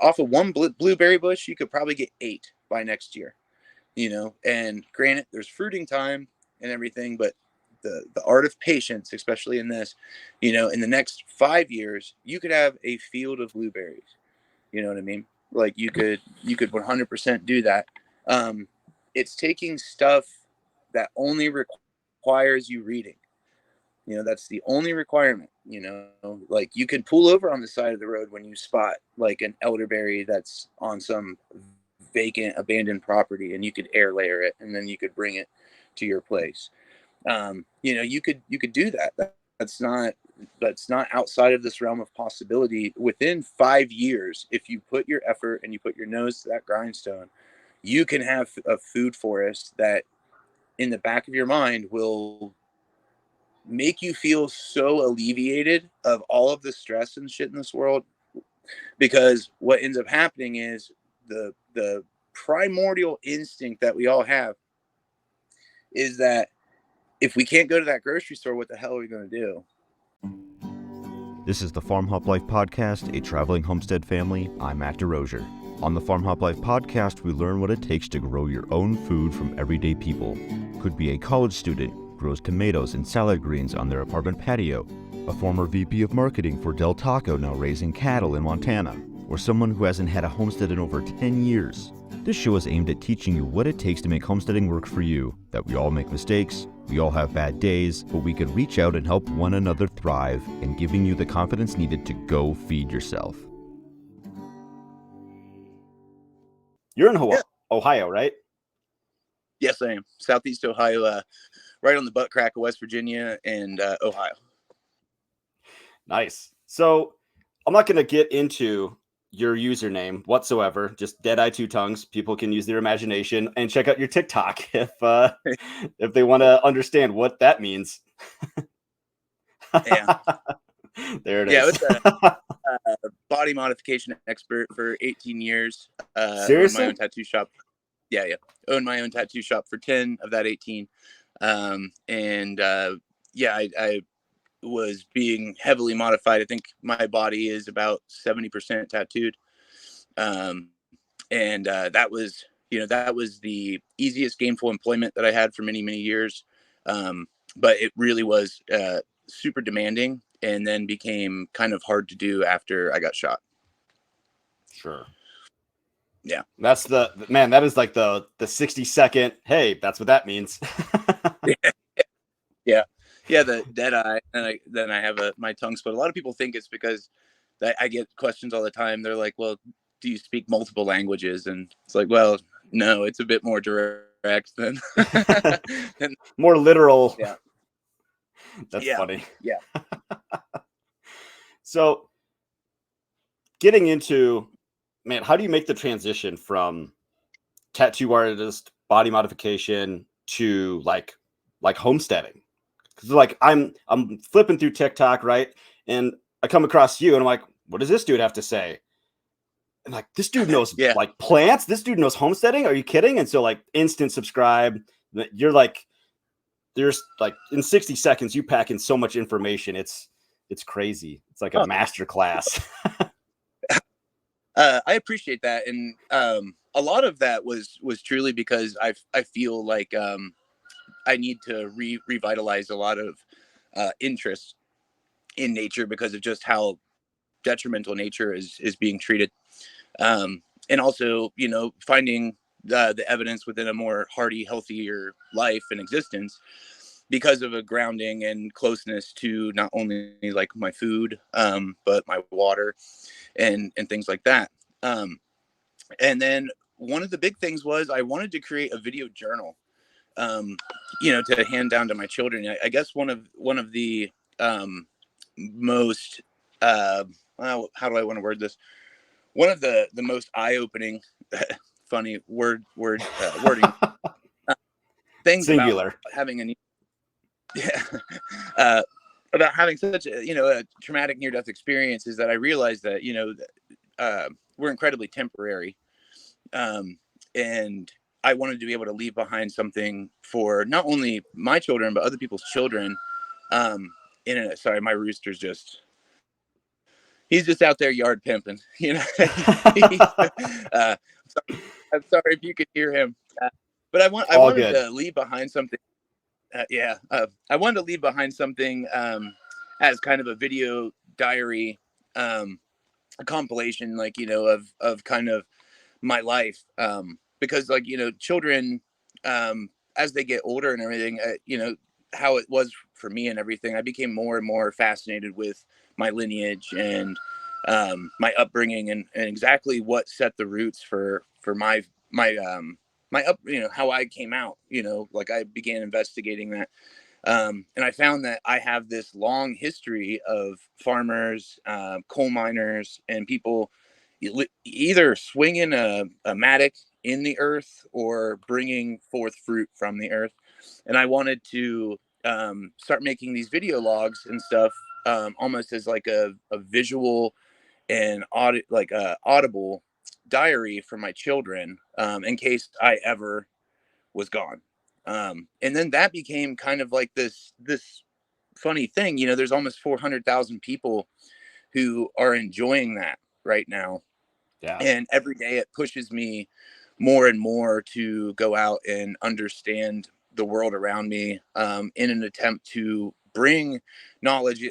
off of one blueberry bush, you could probably get 8 by next year, and granted there's fruiting time and everything, but the art of patience, especially in this, in the next 5 years, you could have a field of blueberries. You know what I mean? Like you could 100% do that. It's taking stuff that only requires you reading. That's the only requirement. Like you could pull over on the side of the road when you spot like an elderberry that's on some vacant abandoned property, and you could air layer it, and then you could bring it to your place. You could do that. That's not outside of this realm of possibility. Within 5 years, if you put your effort and you put your nose to that grindstone, you can have a food forest that in the back of your mind will make you feel so alleviated of all of the stress and shit in this world. Because what ends up happening is the primordial instinct that we all have is that if we can't go to that grocery store, what the hell are we going to do? This is the FarmHopLife podcast, a traveling homestead family. I'm Matt DeRosier. On the FarmHopLife podcast, we learn what it takes to grow your own food from everyday people. Could be a college student, grows tomatoes and salad greens on their apartment patio, a former VP of marketing for Del Taco now raising cattle in Montana, or someone who hasn't had a homestead in over 10 years. This show is aimed at teaching you what it takes to make homesteading work for you, that we all make mistakes, we all have bad days, but we can reach out and help one another thrive, and giving you the confidence needed to go feed yourself. You're in Ohio, right? Yes, I am. Southeast Ohio, right on the butt crack of West Virginia and Ohio. Nice. So I'm not going to get into your username whatsoever, just Deadeye Two Tongues. People can use their imagination and check out your TikTok if they want to understand what that means. Yeah. There it is. Yeah, I was a body modification expert for 18 years. Seriously? Owned my own tattoo shop. Yeah. Owned my own tattoo shop for 10 of that 18. I was being heavily modified. I think my body is about 70% tattooed. That was, that was the easiest gainful employment that I had for many, many years. But it really was super demanding, and then became kind of hard to do after I got shot. Sure. Yeah. That's that is like the 60-second, hey, that's what that means. Yeah, the dead eye, and then I have my tongue split. A lot of people think it's because I get questions all the time. They're like, well, do you speak multiple languages? And it's like, well, no, it's a bit more direct than more literal. Yeah. That's funny. Yeah. So getting into, man, how do you make the transition from tattoo artist, body modification to like homesteading? Because like I'm flipping through TikTok, right? And I come across you and I'm like, what does this dude have to say? And like, this dude knows like plants. This dude knows homesteading. Are you kidding? And so like instant subscribe. You're like, there's like in 60 seconds, you pack in so much information. It's crazy. It's like a master class. I appreciate that. And a lot of that was truly because I feel like I need to revitalize a lot of interest in nature because of just how detrimental nature is being treated. And also, finding the evidence within a more hardy, healthier life and existence because of a grounding and closeness to not only like my food, but my water and things like that. And then one of the big things was I wanted to create a video journal, to hand down to my children. I guess one of the most, how do I want to word this? One of the most eye-opening, funny wording things Singular. About having about having such a traumatic near-death experience is that I realized that we're incredibly temporary, and I wanted to be able to leave behind something for not only my children but other people's children. Sorry, my rooster's just he's just out there yard pimping, you know. He's, uh, I'm sorry if you could hear him, but I All wanted good. to leave behind something. I wanted to leave behind something as kind of a video diary, a compilation, like, of kind of my life, because, like, children, as they get older and everything, how it was for me and everything, I became more and more fascinated with my lineage and my upbringing, and exactly what set the roots for my up, how I came out, like I began investigating that. And I found that I have this long history of farmers, coal miners, and people either swinging a mattock in the earth or bringing forth fruit from the earth. And I wanted to start making these video logs and stuff, almost as like a visual and like a audible diary for my children, in case I ever was gone. And then that became kind of like this funny thing. There's almost 400,000 people who are enjoying that right now, Yeah. and every day it pushes me more and more to go out and understand the world around me, in an attempt to bring knowledge.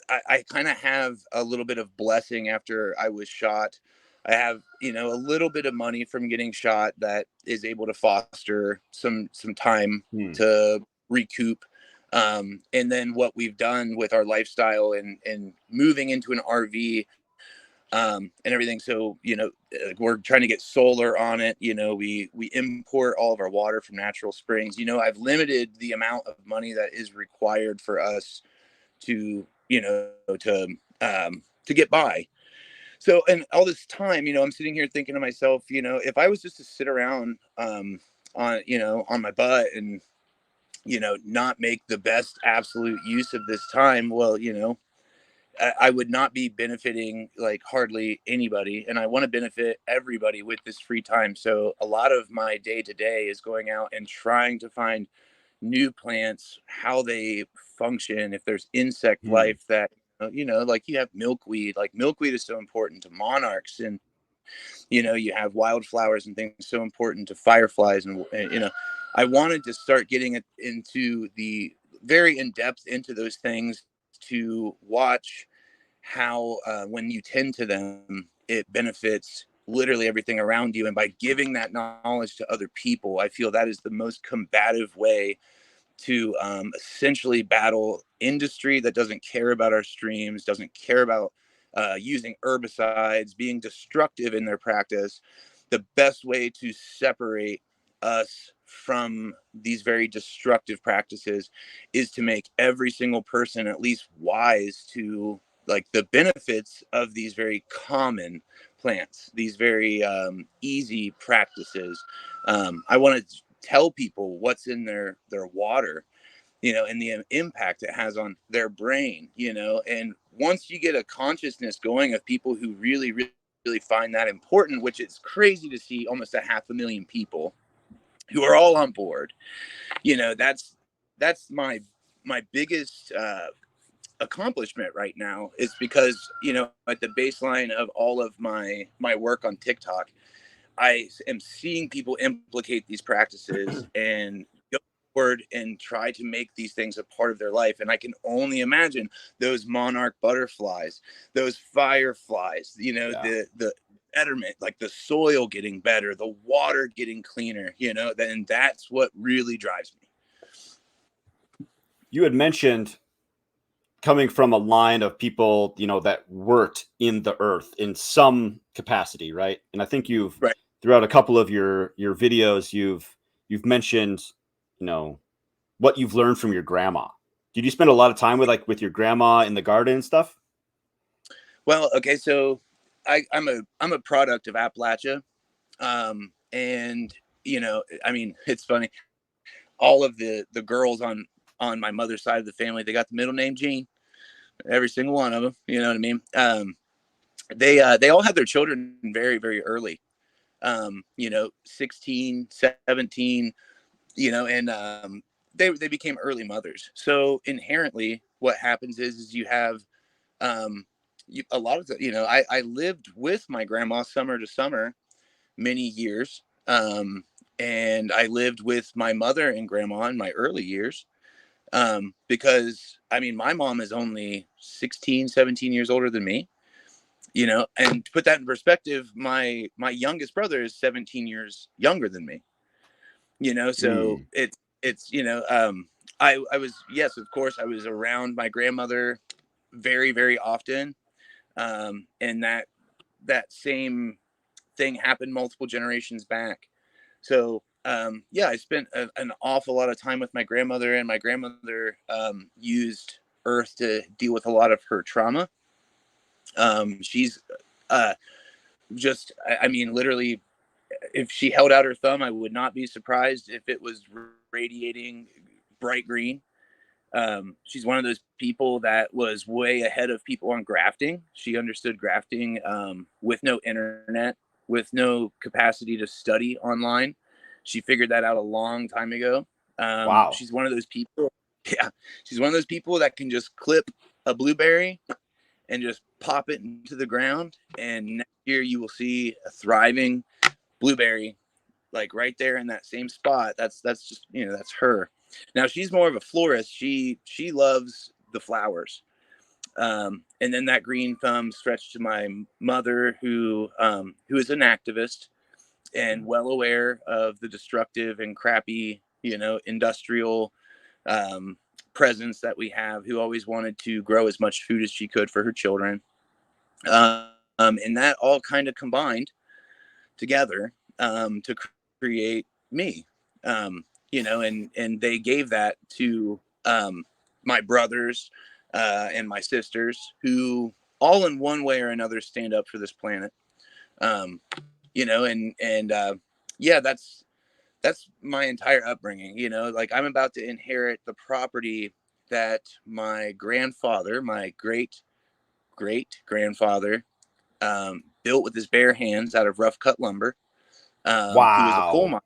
I kind of have a little bit of blessing after I was shot. I have, a little bit of money from getting shot that is able to foster some time Hmm. to recoup. And then what we've done with our lifestyle and moving into an RV, and everything. So, we're trying to get solar on it. We import all of our water from natural springs. I've limited the amount of money that is required for us to, to get by. So, and all this time, I'm sitting here thinking to myself, if I was just to sit around, on my butt and, not make the best absolute use of this time, well, I would not be benefiting like hardly anybody, and I want to benefit everybody with this free time. So a lot of my day to day is going out and trying to find new plants, how they function, if there's insect Hmm. life that, like you have milkweed. Like milkweed is so important to monarchs, and you have wildflowers and things so important to fireflies, and I wanted to start getting it into the very in depth into those things to watch how, when you tend to them, it benefits literally everything around you. And by giving that knowledge to other people, I feel that is the most combative way to, essentially battle industry that doesn't care about our streams, doesn't care about using herbicides, being destructive in their practice. The best way to separate us from these very destructive practices is to make every single person at least wise to like the benefits of these very common plants, these very easy practices. I want to tell people what's in their water, and the impact it has on their brain, and once you get a consciousness going of people who really, really, really find that important, which it's crazy to see almost 500,000 people who are all on board, that's my biggest accomplishment right now, is because, at the baseline of all of my work on TikTok, I am seeing people implicate these practices and go forward and try to make these things a part of their life. And I can only imagine those monarch butterflies, those fireflies, Yeah. the betterment, like the soil getting better, the water getting cleaner, then that's what really drives me. You had mentioned coming from a line of people, that worked in the earth in some capacity, right? And I think you've Right. throughout a couple of your videos, you've mentioned, you know, what you've learned from your grandma. Did you spend a lot of time with your grandma in the garden and stuff? Well, okay. So I'm a product of Appalachia. And, I mean, it's funny. All of the girls on my mother's side of the family, they got the middle name Jean. Every single one of them. You know what I mean? They all had their children very, very early. 16, 17, and they became early mothers. So inherently, what happens is you have, um, a lot of the, I lived with my grandma summer to summer many years. And I lived with my mother and grandma in my early years. Because I mean, my mom is only 16, 17 years older than me, and to put that in perspective, my youngest brother is 17 years younger than me, so Mm. it's, I was, yes, of course, I was around my grandmother very, very often. And that same thing happened multiple generations back. So yeah, I spent an awful lot of time with my grandmother, and my grandmother used earth to deal with a lot of her trauma. She's uh, just, I mean, literally, if she held out her thumb, I would not be surprised if it was radiating bright green. She's one of those people that was way ahead of people on grafting. She understood grafting with no internet, with no capacity to study online. She figured that out a long time ago. Wow. She's one of those people. Yeah, she's one of those people that can just clip a blueberry and just pop it into the ground, and next year you will see a thriving blueberry, like right there in that same spot. That's just, that's her. Now she's more of a florist. She loves the flowers. And then that green thumb stretched to my mother, who is an activist and well aware of the destructive and crappy, industrial um, presence that we have, who always wanted to grow as much food as she could for her children. And that all kind of combined together to create me. And they gave that to my brothers and my sisters, who all in one way or another stand up for this planet. Um, and yeah, that's my entire upbringing. Like, I'm about to inherit the property that my grandfather, my great great grandfather, built with his bare hands out of rough cut lumber. He was a coal Wow. miner.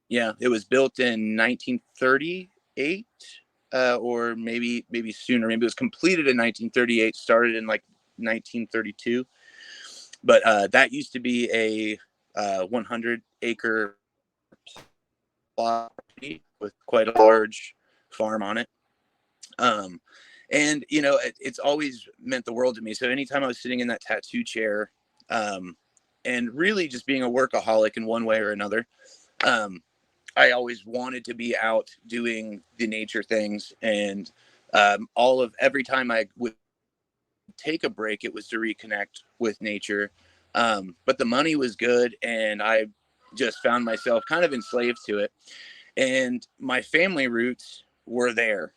Yeah, it was built in 1938, or maybe sooner. Maybe it was completed in 1938, started in like 1932. But that used to be a 100-acre property with quite a large farm on it. Um, and it's always meant the world to me. So anytime I was sitting in that tattoo chair, um, and really just being a workaholic in one way or another, um, I always wanted to be out doing the nature things. And every time I would take a break, it was to reconnect with nature. But the money was good, and I just found myself kind of enslaved to it. And my family roots were there.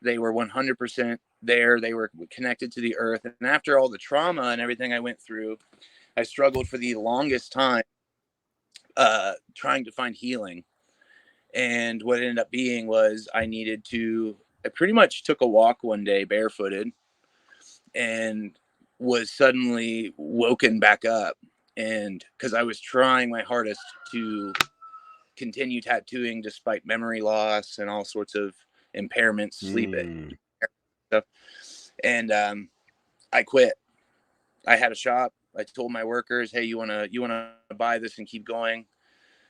They were 100% there. They were connected to the earth. And after all the trauma and everything I went through, I struggled for the longest time trying to find healing. And what it ended up being was I pretty much took a walk one day barefooted and was suddenly woken back up. And because I was trying my hardest to continue tattooing despite memory loss and all sorts of impairments, sleep Mm. stuff. And I quit. I had a shop. I told my workers, "Hey, you wanna buy this and keep going?"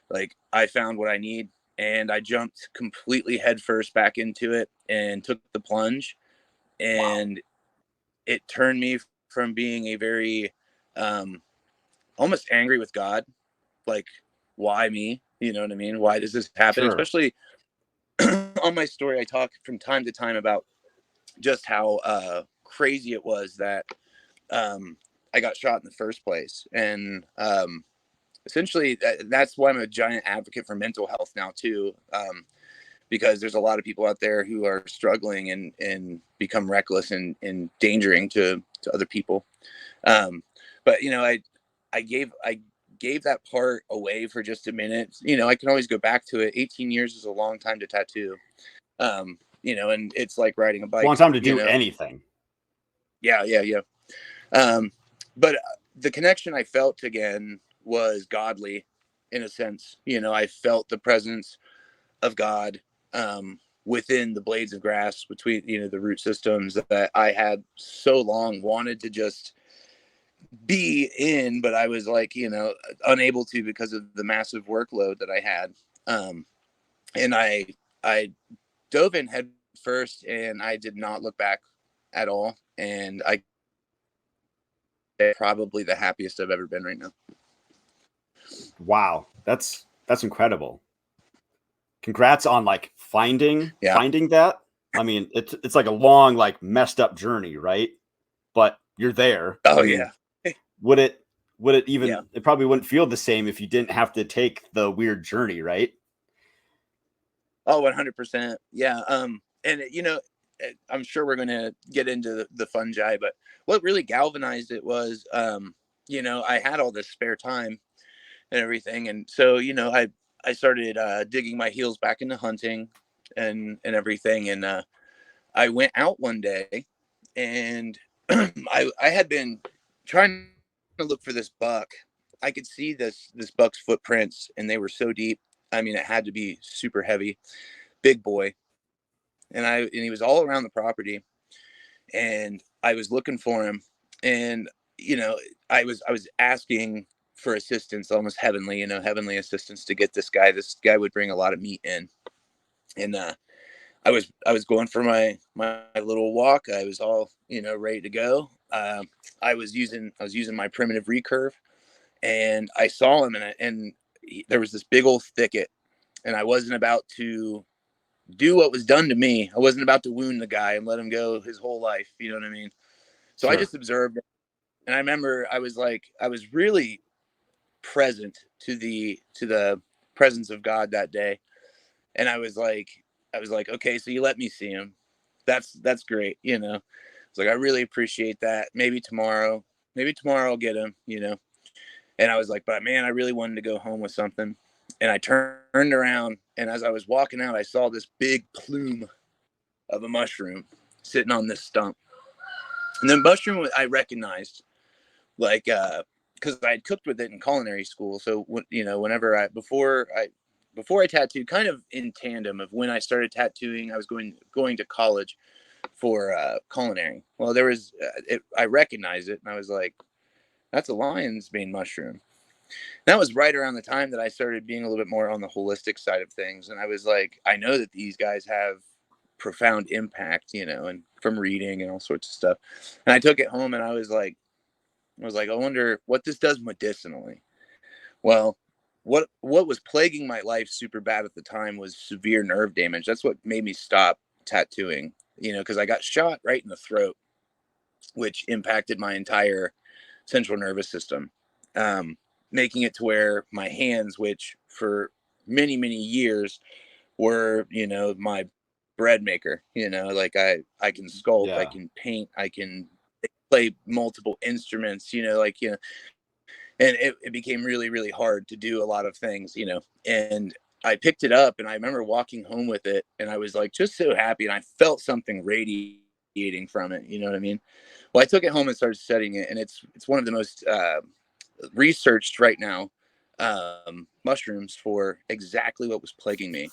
Like, I found what I need, and I jumped completely headfirst back into it and took the plunge. Wow. And it turned me from being a very almost angry with God, like, why me? You know what I mean? Why does this happen? Sure. Especially on my story, I talk from time to time about just how crazy it was that I got shot in the first place. And essentially, that's why I'm a giant advocate for mental health now too, because there's a lot of people out there who are struggling and become reckless and endangering to other people. Um, but I gave that part away for just a minute. I can always go back to it. 18 years is a long time to tattoo. And it's like riding a It's a long bike. time to do anything. Yeah, yeah, yeah. But the connection I felt again was godly, in a sense. I felt the presence of God. within the blades of grass between, the root systems that I had so long wanted to just be in, but I was like, unable to because of the massive workload that I had. And I dove in head first, and I did not look back at all. And I probably the happiest I've ever been right now. Wow, that's incredible. Congrats on like finding that. I mean, it's like a long, like messed up journey, right? But you're there. Oh I mean, yeah. would it even, Yeah. it probably wouldn't feel the same if you didn't have to take the weird journey, right? Oh, 100%. Yeah. And I'm sure we're going to get into the fungi, but what really galvanized it was, I had all this spare time and everything. And so, I started digging my heels back into hunting and everything. And I went out one day, and I had been trying to look for this buck. I could see this buck's footprints, and they were so deep. I mean, it had to be super heavy, big boy. And he was all around the property, and I was looking for him. And I was asking for assistance, almost heavenly, heavenly assistance, to get this guy. This guy would bring a lot of meat in. And I was going for my little walk. I was all ready to go. I was using my primitive recurve, and I saw him, there was this big old thicket, and I wasn't about to do what was done to me. I wasn't about to wound the guy and let him go his whole life. You know what I mean? So I Sure. just observed it. And I remember I was really present to the presence of God that day. And I was like, okay, so you let me see him. That's great. It's like, I really appreciate that. Maybe tomorrow I'll get him. And I was like, but man, I really wanted to go home with something. And I turned around, and as I was walking out, I saw this big plume of a mushroom sitting on this stump. And the mushroom I recognized, like, because I had cooked with it in culinary school. So whenever before I tattooed, kind of in tandem of when I started tattooing, I was going to college for culinary. Well, I recognized it, and I was like, that's a lion's mane mushroom. That was right around the time that I started being a little bit more on the holistic side of things. And I was like, I know that these guys have profound impact, and from reading and all sorts of stuff. And I took it home, and I was like, I wonder what this does medicinally. Well, what was plaguing my life super bad at the time was severe nerve damage. That's what made me stop tattooing, because I got shot right in the throat, which impacted my entire central nervous system, making it to where my hands, which for many, many years were, my bread maker, like I can sculpt, I Yeah. can paint, I can play multiple instruments, and it became really, really hard to do a lot of things, and I picked it up, and I remember walking home with it, and I was like, just so happy. And I felt something radiating from it. You know what I mean? Well, I took it home and started studying it, and it's one of the most researched right now mushrooms for exactly what was plaguing me: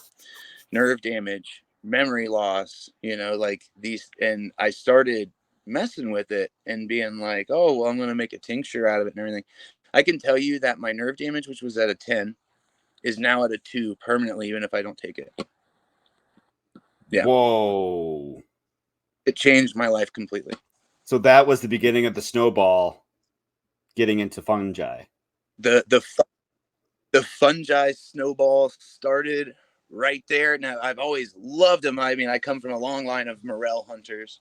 nerve damage, memory loss, like these. And I started messing with it and being like, oh, well, I'm going to make a tincture out of it and everything. I can tell you that my nerve damage, which was at a 10, is now at a 2 permanently, even if I don't take it. Yeah. Whoa. It changed my life completely. So that was the beginning of the snowball getting into fungi. The fungi snowball started right there. Now, I've always loved them. I mean, I come from a long line of morel hunters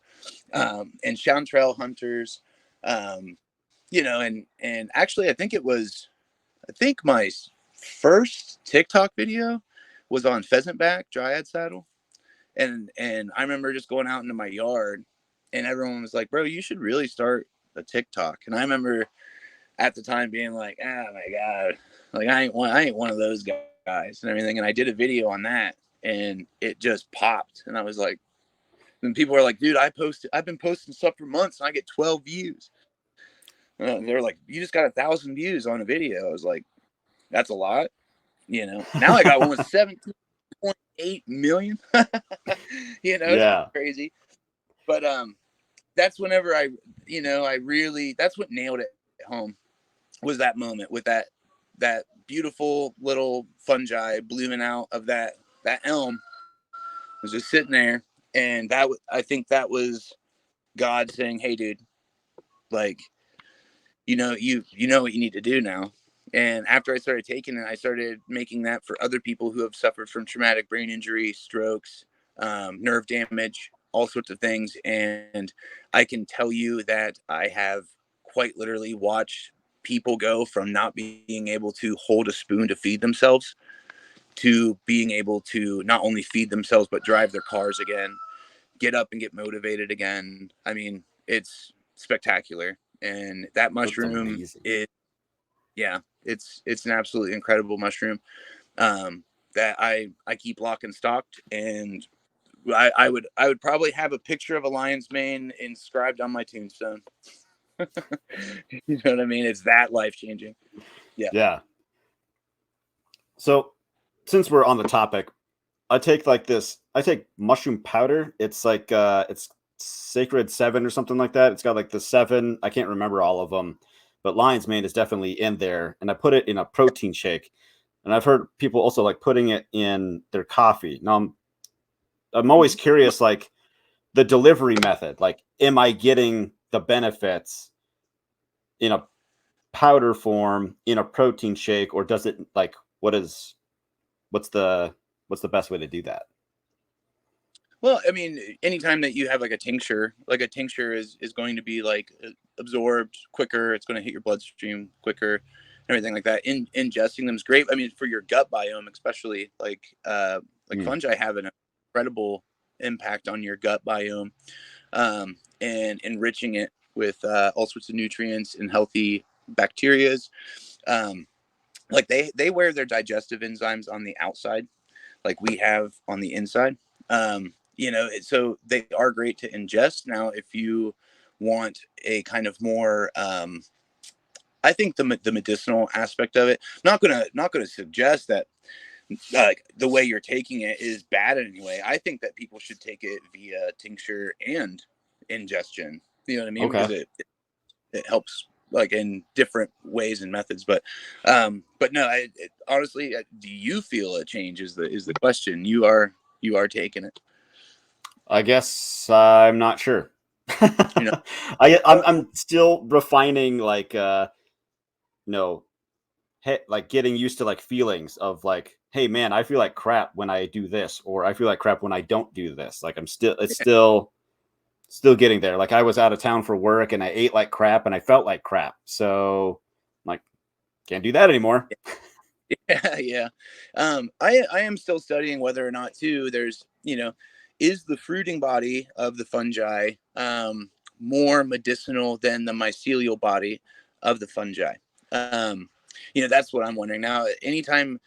and chanterelle hunters, and actually, I think my first TikTok video was on pheasant back dryad saddle. And I remember just going out into my yard, and everyone was like, bro, you should really start a TikTok. And I remember at the time being like, oh my God, like I ain't one of those guys and everything. And I did a video on that, and it just popped. And I was like, and people were like, dude, I've been posting stuff for months, and I get 12 views. They're like, you just got 1,000 views on a video. I was like, that's a lot. Now I got one with 17.8 8 million. It's Yeah. crazy. But that's whenever that's what nailed it home, was that moment with that beautiful little fungi blooming out of that elm, was just sitting there. And I think that was God saying, hey dude, like, you know what you need to do now. And after I started taking it, I started making that for other people who have suffered from traumatic brain injury, strokes, nerve damage, all sorts of things. And I can tell you that I have quite literally watched people go from not being able to hold a spoon to feed themselves to being able to not only feed themselves, but drive their cars again, get up and get motivated again. I mean, it's spectacular. And that That's mushroom amazing. is, yeah, it's an absolutely incredible mushroom, that I keep lock and stocked. And I would probably have a picture of a lion's mane inscribed on my tombstone. You know what I mean? It's that life changing. Yeah. Yeah. So since we're on the topic, I take mushroom powder. It's like it's Sacred 7 or something like that. It's got like the 7, I can't remember all of them, but lion's mane is definitely in there. And I put it in a protein shake. And I've heard people also like putting it in their coffee. Now I'm always curious, like the delivery method. Like, am I getting the benefits in a powder form in a protein shake, or does it like what's the best way to do that? Well, I mean, anytime that you have like a tincture is going to be like absorbed quicker. It's going to hit your bloodstream quicker, everything like that. Ingesting them is great. I mean, for your gut biome, especially, like fungi have an incredible impact on your gut biome, and enriching it with all sorts of nutrients and healthy bacterias. Like they wear their digestive enzymes on the outside, like we have on the inside. So they are great to ingest. Now, if you want a kind of more, I think the medicinal aspect of it, not gonna suggest that the way you're taking it is bad in any way. I think that people should take it via tincture and ingestion. You know what I mean? Okay. Because it helps like in different ways and methods. But no, honestly, do you feel a change is the question. You are taking it. I guess I'm not sure. You know, I'm still refining, like no, like getting used to like feelings of like, hey man, I feel like crap when I do this, or I feel like crap when I don't do this. Like it's still getting there. Like I was out of town for work and I ate like crap and I felt like crap. So I'm like, can't do that anymore. yeah, yeah. I am still studying whether or not too. There's is the fruiting body of the fungi more medicinal than the mycelial body of the fungi? Um, that's what I'm wondering now. Anytime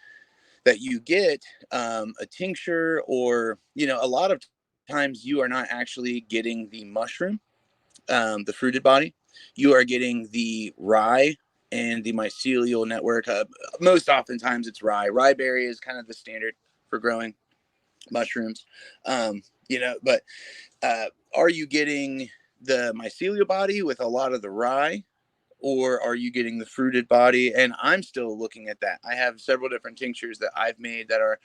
that you get a tincture, or a lot of times you are not actually getting the mushroom, the fruited body. You are getting the rye and the mycelial network. Most oftentimes it's rye. Rye berry is kind of the standard for growing mushrooms. But are you getting the mycelial body with a lot of the rye, or are you getting the fruited body? And I'm still looking at that. I have several different tinctures that I've made that are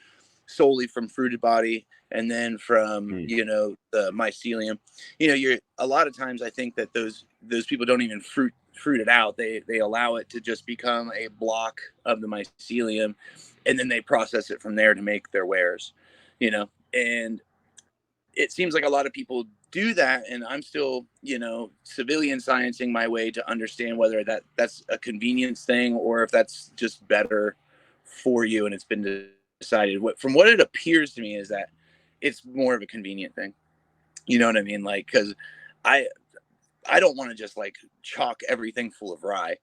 solely from fruited body, and then from the mycelium. You're a lot of times I think that those people don't even fruit it out. They allow it to just become a block of the mycelium, and then they process it from there to make their wares. And it seems like a lot of people do that, and I'm still civilian sciencing my way to understand whether that's a convenience thing, or if that's just better for you, and it's been decided. From what it appears to me is that it's more of a convenient thing. You know what I mean? Like, because i I don't want to just like chalk everything full of rye.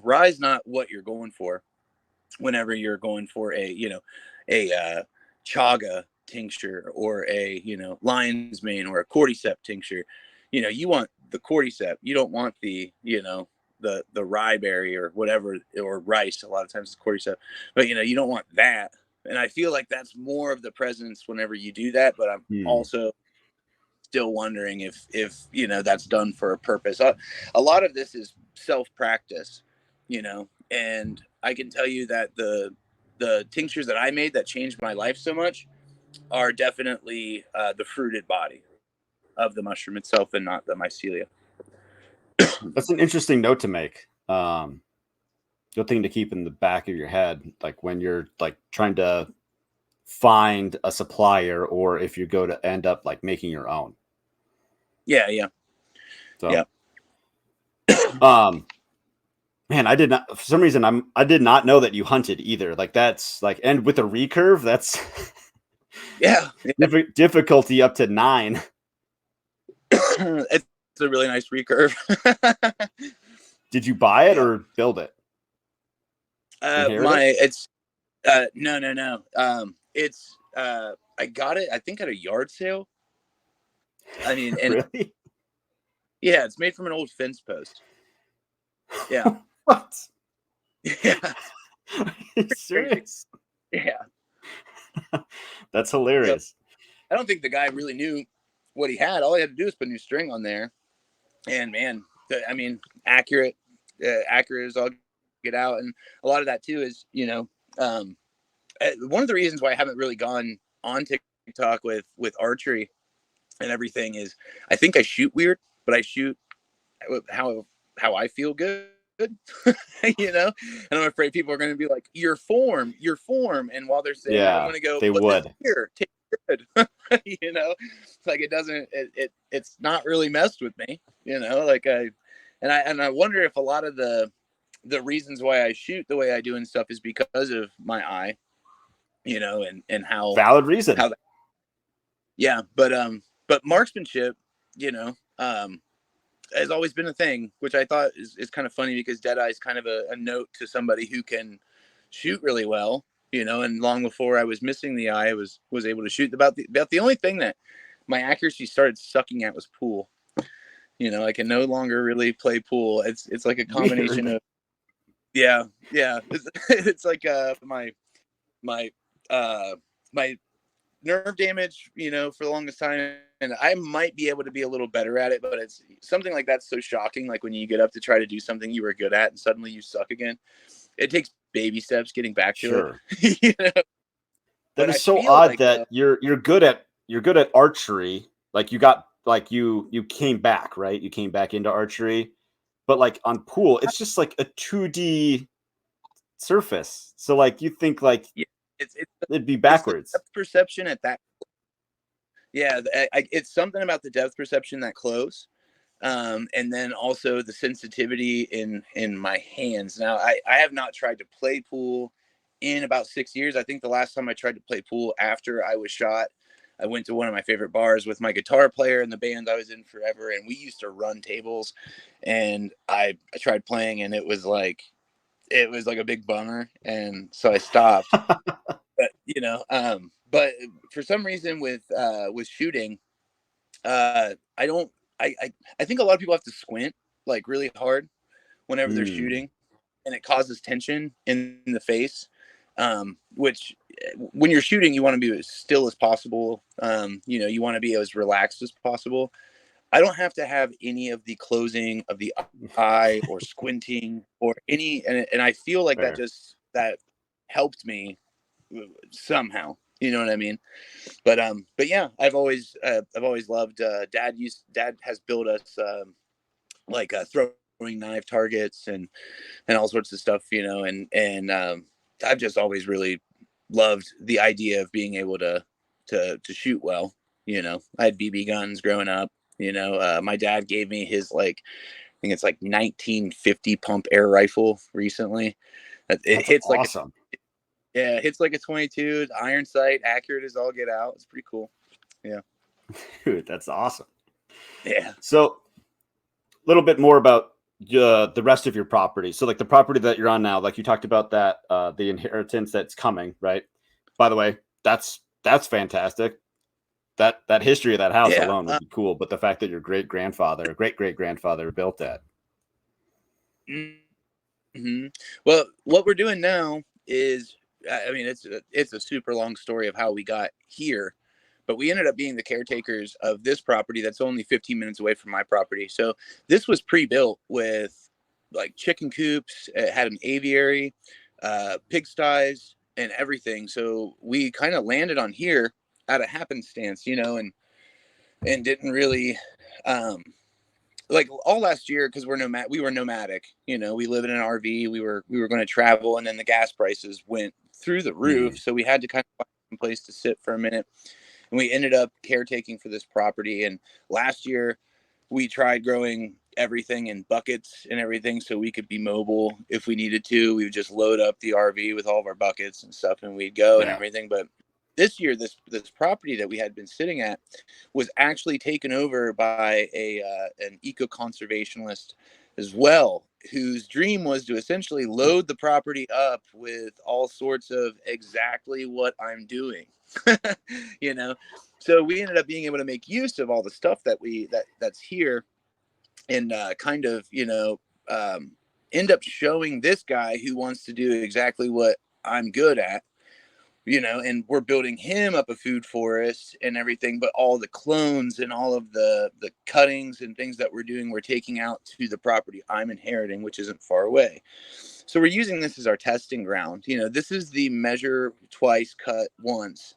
Rye is not what you're going for whenever you're going for a chaga tincture, or a lion's mane, or a cordyceps tincture. You want the cordyceps. You don't want the rye berry or whatever, or rice. A lot of times it's cordyceps, but you don't want that. And I feel like that's more of the presence whenever you do that. But I'm also still wondering if that's done for a purpose. A lot of this is self practice, and I can tell you that the tinctures that I made that changed my life so much are definitely the fruited body of the mushroom itself and not the mycelia. That's an interesting note to make. Good thing to keep in the back of your head, like when you're like trying to find a supplier, or if you go to end up like making your own. Yeah. So, man, I did not, for some reason, I did not know that you hunted either. Like that's like, and with a recurve, that's yeah. difficulty up to 9. It's a really nice recurve. Did you buy it or build it? It's no. It's I got it, I think, at a yard sale. I mean, and really? yeah, it's made from an old fence post. Yeah. What? Yeah. Are you serious? Yeah. That's hilarious. So, I don't think the guy really knew what he had. All he had to do was put a new string on there. And man, I mean, accurate as all get out. And a lot of that too is, one of the reasons why I haven't really gone on TikTok with archery and everything is I think I shoot weird, but I shoot how I feel good. And I'm afraid people are going to be like, your form. And while they're saying that, I'm going to go, they would. Here, take good. Like it doesn't, it's not really messed with me, like I wonder if a lot of the reasons why I shoot the way I do and stuff is because of my eye, and how valid reason. But marksmanship, has always been a thing, which I thought is kind of funny because Deadeye is kind of a note to somebody who can shoot really well, and long before I was missing the eye, I was able to shoot. About the only thing that my accuracy started sucking at was pool. I can no longer really play pool. It's like a combination of it's like my nerve damage, for the longest time. And I might be able to be a little better at it, but it's something like that's so shocking. Like when you get up to try to do something you were good at and suddenly you suck again. It takes baby steps getting back to it. That is so odd that you're good at archery. Like you came back, right? You came back into archery, but like on pool, it's just like a 2D surface. So like you think like it'd be backwards. It's the depth perception at that. Yeah, it's something about the depth perception that close, and then also the sensitivity in my hands. Now, I have not tried to play pool in about 6 years. I think the last time I tried to play pool after I was shot, I went to one of my favorite bars with my guitar player and the band I was in forever, and we used to run tables. And I tried playing, and it was like a big bummer, and so I stopped. But for some reason with shooting, I think a lot of people have to squint like really hard whenever they're shooting, and it causes tension in the face. Which when you're shooting, you want to be as still as possible. You want to be as relaxed as possible. I don't have to have any of the closing of the eye or squinting or any, and I feel like that helped me somehow. You know what I mean? But yeah, I've always loved. Dad has built us like throwing knife targets and all sorts of stuff. And I've just always really loved the idea of being able to shoot well. I had BB guns growing up. My dad gave me his I think it's like 1950 pump air rifle recently. It hits awesome. It hits like a 22. Iron sight, accurate as all get out. It's pretty cool. Yeah. Dude, that's awesome. Yeah. So a little bit more about the rest of your property. So like the property that you're on now, like you talked about that, the inheritance that's coming, right? By the way, that's fantastic. That history of that house alone would be cool. But the fact that your great great grandfather built that. Mm-hmm. Well, what we're doing now is I mean, it's a super long story of how we got here, but we ended up being the caretakers of this property that's only 15 minutes away from my property. So this was pre-built with like chicken coops. It had an aviary, pigsties, and everything. So we kind of landed on here out of happenstance, and didn't really, um, like all last year, because we were nomadic. We live in an RV. We were going to travel, and then the gas prices went through the roof, so we had to kind of find some place to sit for a minute. And we ended up caretaking for this property. And last year, we tried growing everything in buckets and everything, so we could be mobile if we needed to. We would just load up the RV with all of our buckets and stuff, and we'd go and Yeah. everything. But this year, this property that we had been sitting at was actually taken over by an eco conservationist as well, whose dream was to essentially load the property up with all sorts of exactly what I'm doing. you know so we ended up being able to make use of all the stuff that's here, and kind of end up showing this guy who wants to do exactly what I'm good at, and we're building him up a food forest and everything, but all the clones and all of the cuttings and things that we're doing, we're taking out to the property I'm inheriting, which isn't far away. So we're using this as our testing ground. This is the measure twice, cut once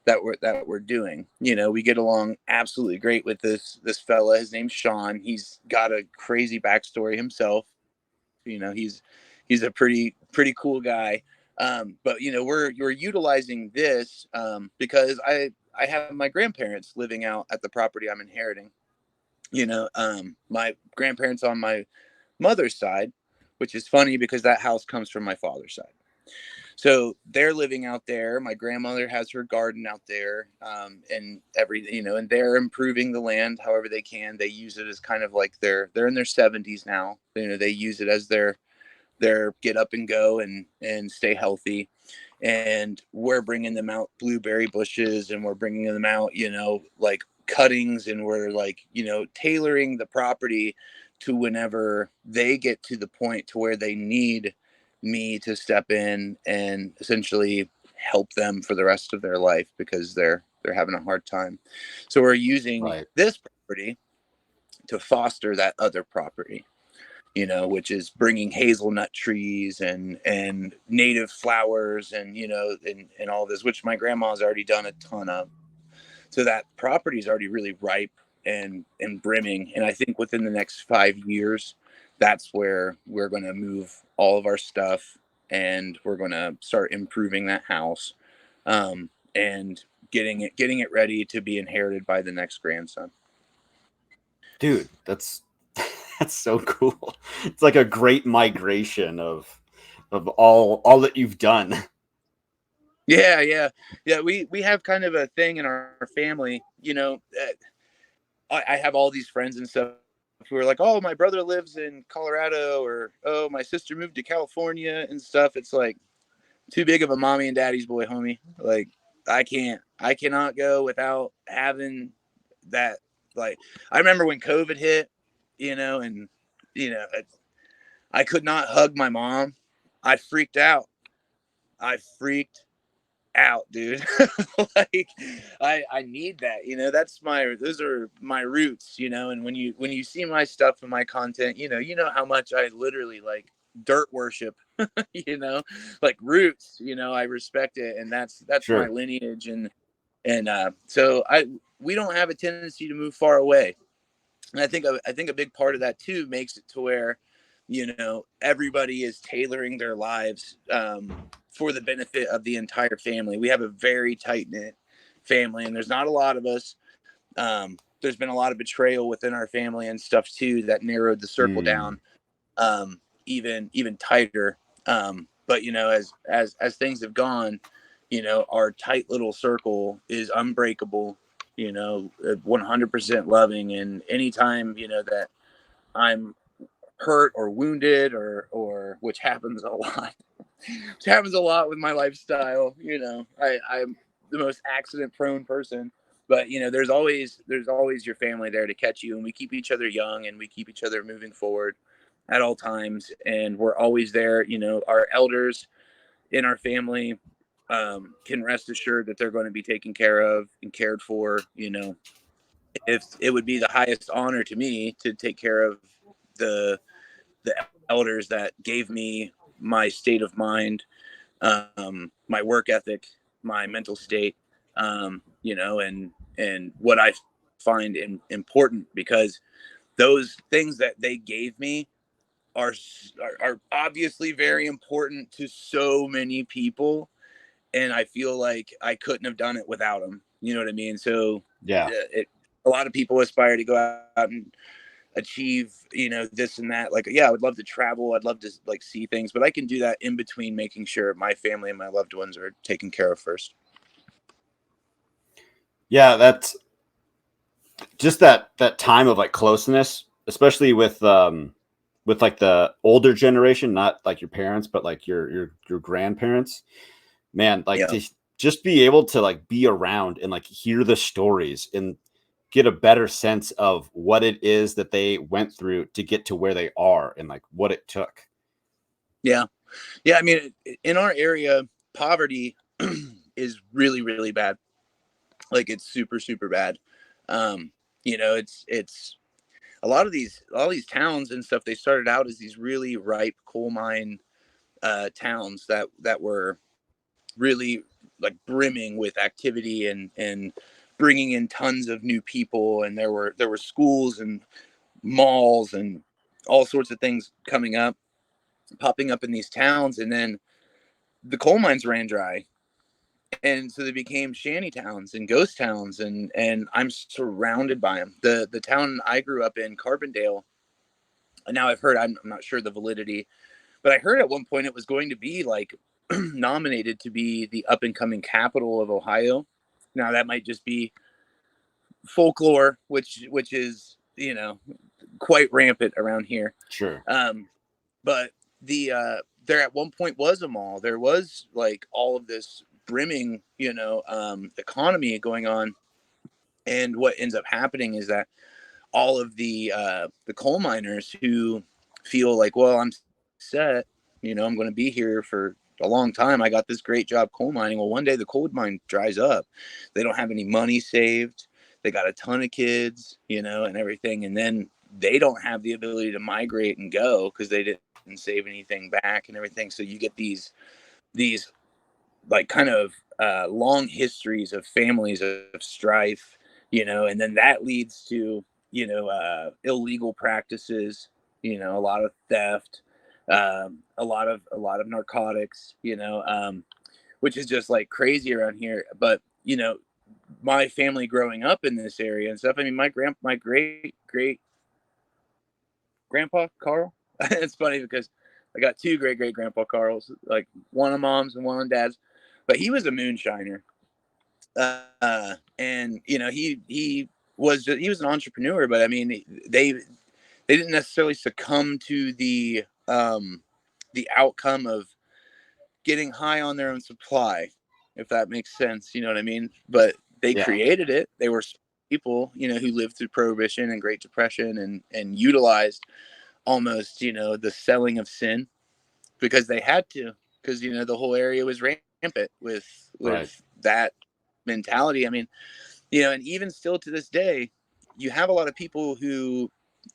that we're doing. We get along absolutely great with this fella. His name's Sean. He's got a crazy backstory himself. He's a pretty cool guy. But we're utilizing this because I have my grandparents living out at the property I'm inheriting. My grandparents on my mother's side, which is funny because that house comes from my father's side. So they're living out there. My grandmother has her garden out there, and and they're improving the land however they can. They use it as kind of like they're in their 70s now. They use it as their get up and go and stay healthy. And we're bringing them out blueberry bushes, and we're bringing them out, like cuttings, and we're like, tailoring the property to whenever they get to the point to where they need me to step in and essentially help them for the rest of their life because they're having a hard time. So we're using Right. this property to foster that other property, which is bringing hazelnut trees and native flowers and all this, which my grandma's already done a ton of. So that property is already really ripe and brimming. And I think within the next 5 years, that's where we're going to move all of our stuff, and we're going to start improving that house, and getting it ready to be inherited by the next grandson. Dude, that's that's so cool. It's like a great migration of all that you've done. Yeah. We have kind of a thing in our family. I have all these friends and stuff who are like, oh, my brother lives in Colorado, or oh, my sister moved to California and stuff. It's like too big of a mommy and daddy's boy, homie. Like I cannot go without having that. Like I remember when COVID hit, and you know, I could not hug my mom. I freaked out. I freaked out, dude. Like I need that. Those are my roots, and when you see my stuff and my content, you know how much I literally like dirt worship, you know, like roots, I respect it, and that's my Sure. lineage. And so we don't have a tendency to move far away. And I think a big part of that too makes it to where everybody is tailoring their lives for the benefit of the entire family. We have a very tight knit family, and there's not a lot of us. There's been a lot of betrayal within our family and stuff too that narrowed the circle Mm. down even tighter. But as things have gone, our tight little circle is unbreakable. 100% loving, and anytime that I'm hurt or wounded, or which happens a lot, which happens a lot with my lifestyle. I'm the most accident prone person, but there's always your family there to catch you, and we keep each other young, and we keep each other moving forward at all times, and we're always there. Our elders in our family, can rest assured that they're going to be taken care of and cared for. If it would be the highest honor to me to take care of the the elders that gave me my state of mind, my work ethic, my mental state, and what I find important, because those things that they gave me are obviously very important to so many people, and I feel like I couldn't have done it without them. You know what I mean? So Yeah. a lot of people aspire to go out and achieve, this and that. Like, yeah, I would love to travel. I'd love to like see things, but I can do that in between making sure my family and my loved ones are taken care of first. Yeah, that's just that time of like closeness, especially with like the older generation, not like your parents, but like your grandparents. Man, like Yeah. to just be able to like be around and like hear the stories and get a better sense of what it is that they went through to get to where they are and like what it took. Yeah. Yeah. I mean, in our area, poverty is really, really bad. Like, it's super, super bad. Um, it's all these towns and stuff. They started out as these really ripe coal mine towns that were really like brimming with activity and bringing in tons of new people, and there were schools and malls and all sorts of things popping up in these towns. And then the coal mines ran dry, and so they became shanty towns and ghost towns, and I'm surrounded by them. The town I grew up in, Carbondale, and now I've heard, I'm not sure the validity, but I heard at one point it was going to be like nominated to be the up and coming capital of Ohio. Now that might just be folklore, which is, quite rampant around here. Sure. But there at one point was a mall. There was like all of this brimming, economy going on. And what ends up happening is that all of the coal miners who feel like, well, I'm set, I'm going to be here for a long time. I got this great job coal mining. Well, one day the coal mine dries up. They don't have any money saved. They got a ton of kids, and everything. And then they don't have the ability to migrate and go because they didn't save anything back and everything. So you get these like kind of long histories of families of strife, and then that leads to, illegal practices, a lot of theft, a lot of narcotics, which is just like crazy around here. But my family growing up in this area and stuff. I mean, my great great grandpa Carl. It's funny because I got two great great grandpa Carls, like one on mom's and one on dad's, but he was a moonshiner. And he was an entrepreneur, but I mean, they didn't necessarily succumb to the outcome of getting high on their own supply, if that makes sense. You know what I mean? But they Yeah. created it. They were people, who lived through Prohibition and Great Depression and utilized almost, the selling of sin because they had to, because the whole area was rampant with Right. that mentality. I mean, and even still to this day, you have a lot of people who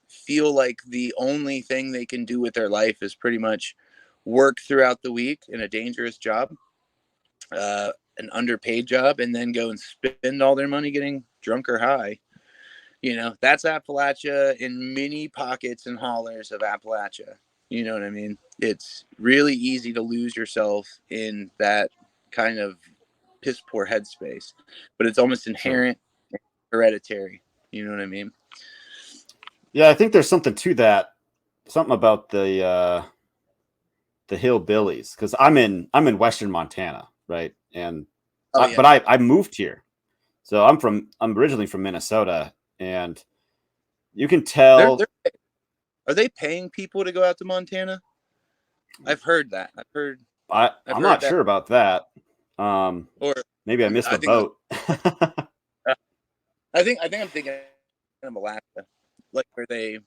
feel like the only thing they can do with their life is pretty much work throughout the week in a dangerous job, an underpaid job, and then go and spend all their money getting drunk or high. That's Appalachia in many pockets and hollers of Appalachia. You know what I mean? It's really easy to lose yourself in that kind of piss poor headspace, but it's almost Sure. inherent, hereditary. You know what I mean? Yeah, I think there's something to that. Something about the hillbillies, because I'm in Western Montana, right? And Oh yeah. but I moved here, so I'm originally from Minnesota, and you can They're tell. are they paying people to go out to Montana? I've heard that. I've I'm heard not that. sure about that. Um, Or Maybe I missed I the think boat. I think I'm thinking of Alaska, like where they,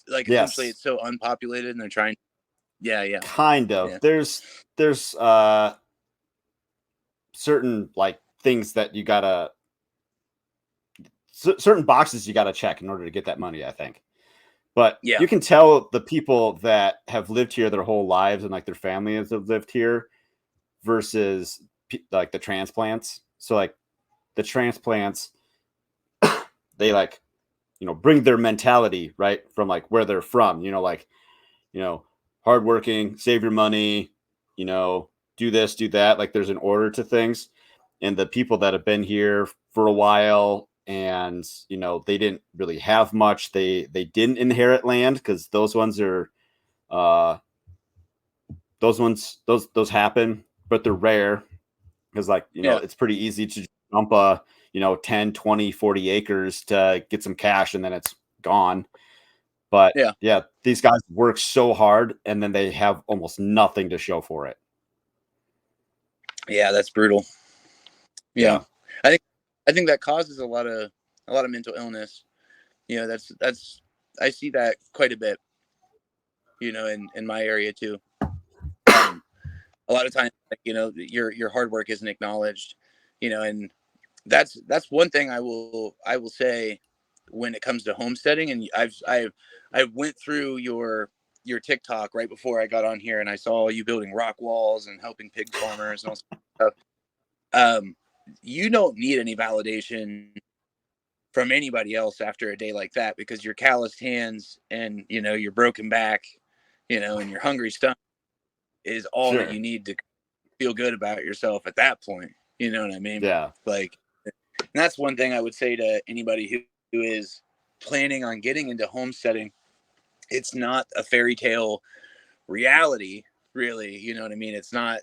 like, essentially Yes, it's so unpopulated and they're trying. Yeah, yeah, kind of. yeah. There's certain like things that you gotta certain boxes you gotta check in order to get that money, I think. But Yeah. you can tell the people that have lived here their whole lives and like their families have lived here versus like the transplants. So like the transplants, they like, bring their mentality right from like where they're from, like, hardworking, save your money, do this, do that. Like there's an order to things. And the people that have been here for a while and, they didn't really have much. They didn't inherit land because those ones are, uh, those happen, but they're rare because like, Yeah. it's pretty easy to jump 10, 20, 40 acres to get some cash and then it's gone. But Yeah. yeah, these guys work so hard and then they have almost nothing to show for it. Yeah. That's brutal. Yeah. Yeah. I think, I think that causes a lot of mental illness. That's, I see that quite a bit, in my area too. Um, a lot of times, like, your hard work isn't acknowledged, and that's one thing I will say when it comes to homesteading. And I went through your TikTok right before I got on here, and I saw you building rock walls and helping pig farmers and all stuff. Um, you don't need any validation from anybody else after a day like that, because your calloused hands and your broken back, and your hungry stomach is all that Sure. you need to feel good about yourself at that point. You know what I mean? Yeah. Like, and that's one thing I would say to anybody who is planning on getting into homesteading. It's not a fairy tale reality, really. You know what I mean? It's not.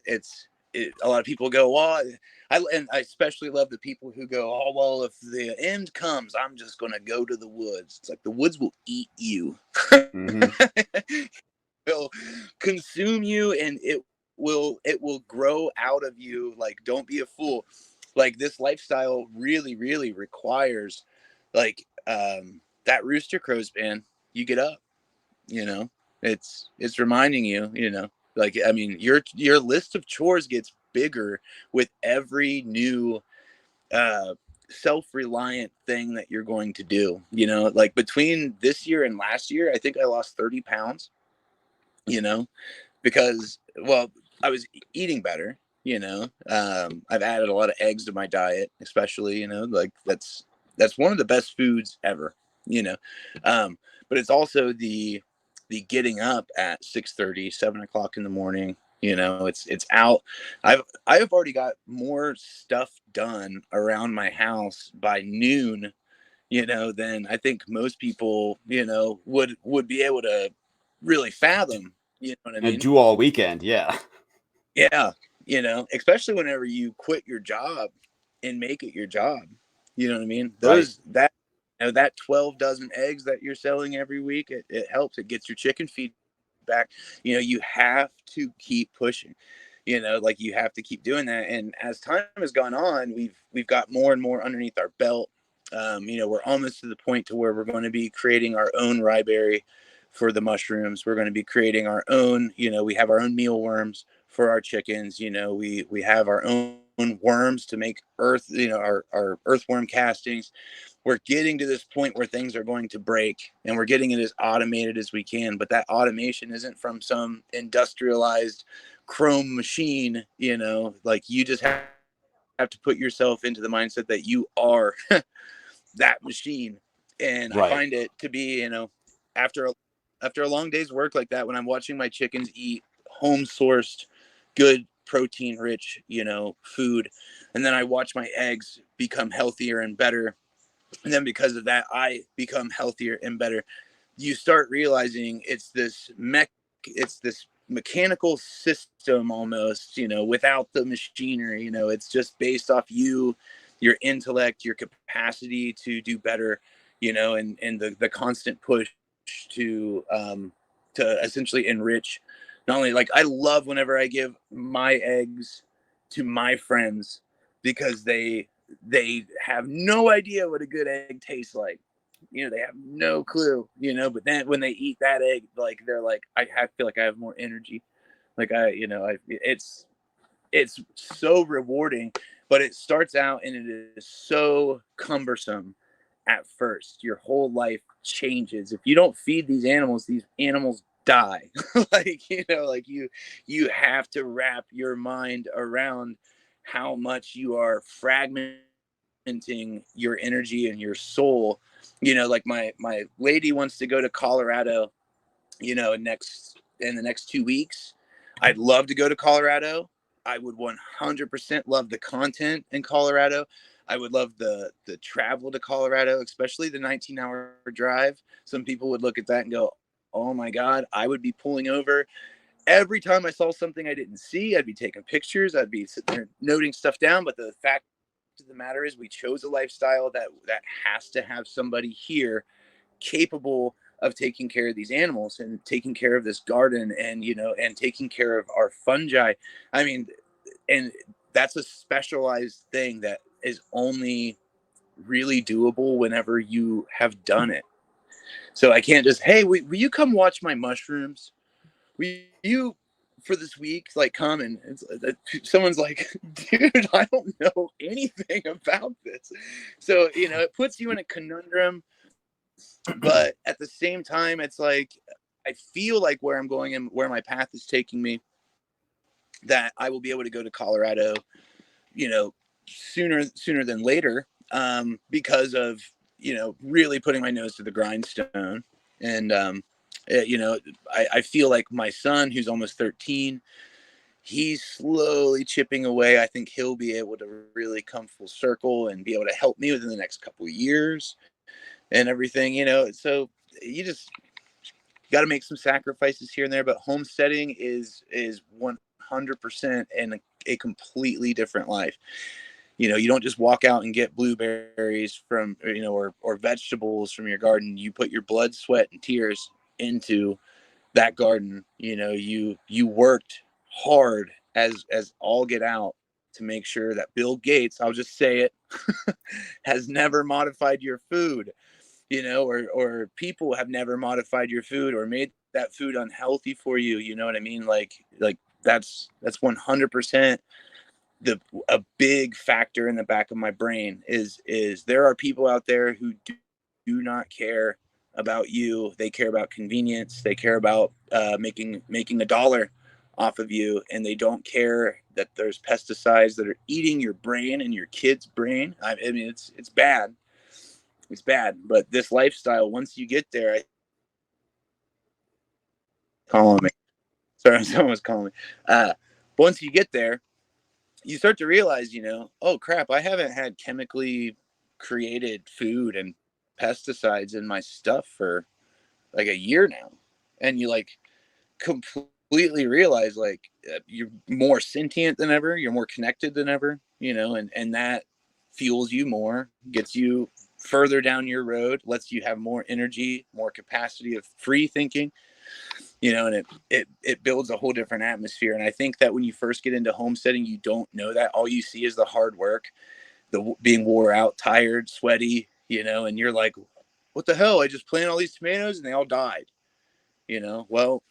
A lot of people go, well, I especially love the people who go, oh well, if the end comes, I'm just gonna go to the woods. It's like the woods will eat you. Mm-hmm. Will consume you, and it will grow out of you. Like, don't be a fool. Like, this lifestyle really really requires, like, that rooster crows, man. You get up, you know it's reminding you, like, I mean, your list of chores gets bigger with every new uh self-reliant thing that you're going to do. Like, between this year and last year, I think I lost 30 pounds, you know because, well, I was eating better. I've added a lot of eggs to my diet, especially, like, that's one of the best foods ever. you know um but it's also the getting up at 6:30, 7 o'clock in the morning. It's out. I've already got more stuff done around my house by noon, than I think most people, would be able to really fathom. You know what I And mean? do all weekend. Yeah. Yeah. Especially whenever you quit your job and make it your job. You know what I mean? Right. That 12 dozen eggs that you're selling every week, it helps. It gets your chicken feed back. You have to keep pushing. Like, you have to keep doing that. And as time has gone on, we've got more and more underneath our belt. We're almost to the point to where we're going to be creating our own ryeberry for the mushrooms. We're going to be creating our own. We have our own mealworms for our chickens. We have our own worms to make our earthworm castings. We're getting to this point where things are going to break, and we're getting it as automated as we can. But that automation isn't from some industrialized chrome machine. Like, you just have to put yourself into the mindset that you are that machine. And I Right. find it to be, after a long day's work like that, when I'm watching my chickens eat home sourced, good protein rich, food, and then I watch my eggs become healthier and better, and then because of that I become healthier and better, you start realizing it's this mechanical system almost, without the machinery. It's just based off your intellect, your capacity to do better, and the constant push to essentially enrich. Not only, like, I love whenever I give my eggs to my friends, because they have no idea what a good egg tastes like. They have no clue, but then when they eat that egg, like, they're like, I feel like I have more energy. Like, I, it's it's so rewarding, but it starts out and it is so cumbersome at first. Your whole life changes. If you don't feed these animals die. Like, like you have to wrap your mind around how much you are fragmenting your energy and your soul. Like my lady wants to go to Colorado, in the next 2 weeks. I'd love to go to Colorado. I would 100% love the content in Colorado. I would love the travel to Colorado, especially the 19-hour drive. Some people would look at that and go, "Oh my God!" I would be pulling over every time I saw something I didn't see. I'd be taking pictures. I'd be sitting there noting stuff down. But the fact of the matter is, we chose a lifestyle that has to have somebody here capable of taking care of these animals and taking care of this garden, and taking care of our fungi. I mean, and that's a specialized thing that is only really doable whenever you have done it. So I can't just, hey, will you come watch my mushrooms? Will you, for this week, like, come? And someone's like, dude, I don't know anything about this. So it puts you in a conundrum, but at the same time, it's like, I feel like where I'm going and where my path is taking me, that I will be able to go to Colorado, sooner than later, because of really putting my nose to the grindstone. And I feel like my son, who's almost 13, he's slowly chipping away. I think he'll be able to really come full circle and be able to help me within the next couple of years and everything. So you just got to make some sacrifices here and there, but homesteading is 100% in a completely different life. You don't just walk out and get blueberries from, or vegetables from your garden. You put your blood, sweat, and tears into that garden. You worked hard as all get out to make sure that Bill Gates, I'll just say it, has never modified your food, or people have never modified your food or made that food unhealthy for you. You know what I mean? Like that's 100% a big factor in the back of my brain is there are people out there who do not care about you. They care about convenience. They care about making a dollar off of you, and they don't care that there's pesticides that are eating your brain and your kid's brain. I mean, it's bad. It's bad. But this lifestyle, once you get there, calling me. Sorry, someone was calling me. Once you get there, you start to realize, oh crap, I haven't had chemically created food and pesticides in my stuff for like a year now. And you like completely realize, like, you're more sentient than ever, you're more connected than ever, and that fuels you more, gets you further down your road, lets you have more energy, more capacity of free thinking, and it builds a whole different atmosphere. And I think that when you first get into homesteading, you don't know that. All you see is the hard work, the being wore out, tired, sweaty, and you're like, what the hell? I just planted all these tomatoes and they all died. Well,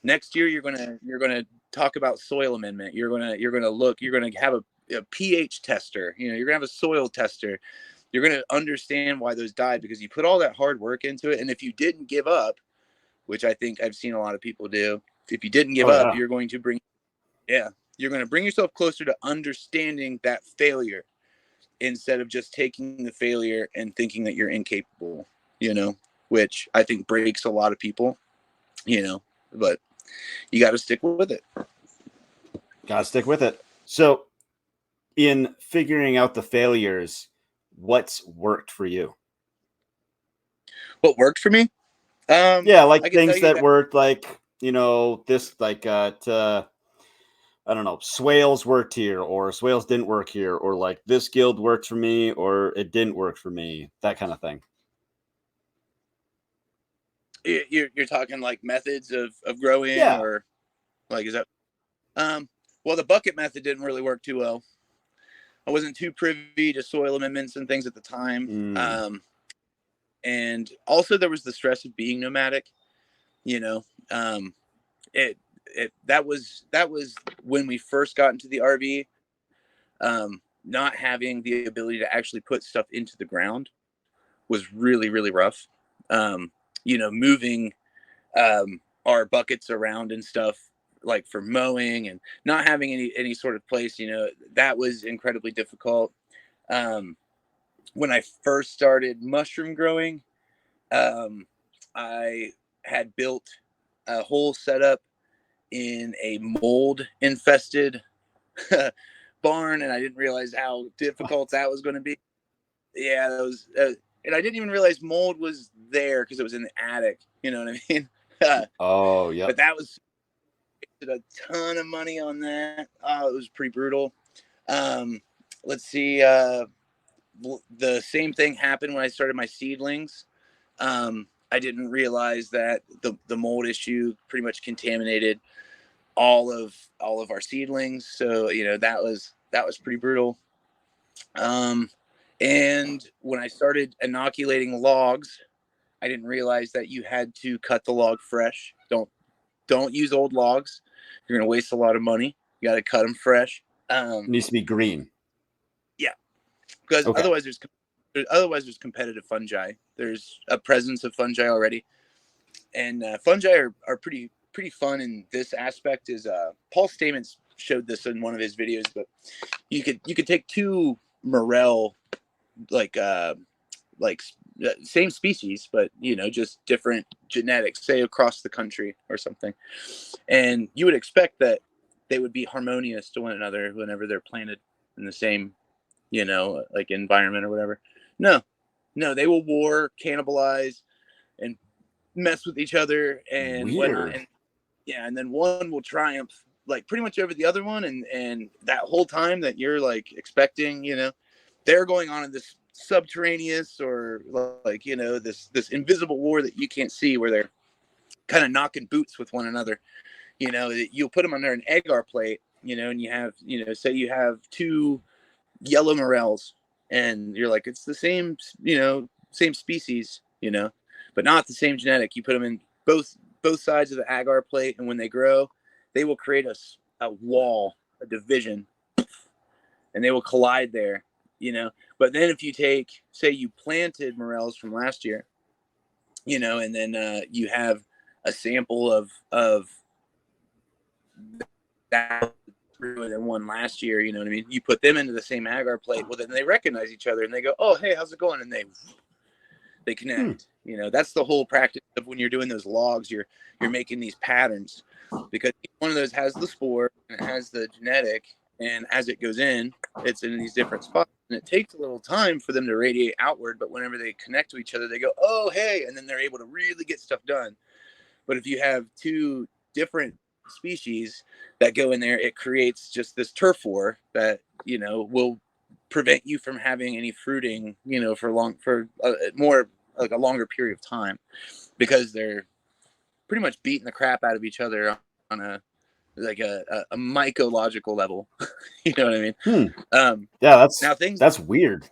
next year you're gonna talk about soil amendment. You're gonna have a pH tester. You're gonna have a soil tester. You're gonna understand why those died, because you put all that hard work into it. And if you didn't give up, which I think I've seen a lot of people do, if you didn't give Oh up, yeah. you're going to bring yourself closer to understanding that failure, instead of just taking the failure and thinking that you're incapable, which I think breaks a lot of people, but you got to stick with it. Gotta stick with it. So, in figuring out the failures, what's worked for you? What worked for me? Yeah, like I can tell things you that that. worked, like, this, like, I don't know, swales worked here, or swales didn't work here, or like this guild worked for me, or it didn't work for me, that kind of thing. You're talking like methods of growing, Yeah. or like, is that, well, the bucket method didn't really work too well. I wasn't too privy to soil amendments and things at the time. Mm. And also there was the stress of being nomadic, you know. um, it that was when we first got into the RV. Not having the ability to actually put stuff into the ground was really, really rough. Moving our buckets around and stuff, like for mowing, and not having any sort of place, that was incredibly difficult. When I first started mushroom growing, I had built a whole setup in a mold infested barn, and I didn't realize how difficult that was going to be. Yeah, that was, and I didn't even realize mold was there because it was in the attic. You know what I mean? Oh, yeah. But that was a ton of money on that. Oh, it was pretty brutal. Let's see. The same thing happened when I started my seedlings. I didn't realize that the mold issue pretty much contaminated all of our seedlings. So that was pretty brutal. And when I started inoculating logs, I didn't realize that you had to cut the log fresh. Don't use old logs. You're gonna waste a lot of money. You got to cut them fresh. It needs to be green. Yeah, because Okay. otherwise there's competitive fungi. There's a presence of fungi already, and fungi are pretty fun in this aspect. Is Paul Stamets showed this in one of his videos, but you could take two morel like same species, but just different genetics, say across the country or something, and you would expect that they would be harmonious to one another whenever they're planted in the same like environment or whatever. No, they will war, cannibalize, and mess with each other and whatnot. Weird. And yeah, and then one will triumph like pretty much over the other one, and that whole time that you're like expecting, they're going on in this subterraneous or like this invisible war that you can't see, where they're kind of knocking boots with one another. You'll put them under an agar plate, and you have say you have two yellow morels, and you're like, it's the same same species, but not the same genetic. You put them in both sides of the agar plate, and when they grow, they will create a wall, a division, and they will collide there. But then if you take, say you planted morels from last year, and then you have a sample of that and then one last year, you know what I mean? You put them into the same agar plate, well then they recognize each other and they go, oh hey, how's it going? And they connect. That's the whole practice of when you're doing those logs. You're making these patterns, because each one of those has the spore and it has the genetic, and as it goes in, it's in these different spots, and it takes a little time for them to radiate outward, but whenever they connect to each other, they go, oh hey, and then they're able to really get stuff done. But if you have two different species that go in there, it creates just this turf war that will prevent you from having any fruiting for more like a longer period of time, because they're pretty much beating the crap out of each other on a mycological level. You know what I mean? Yeah, that's weird.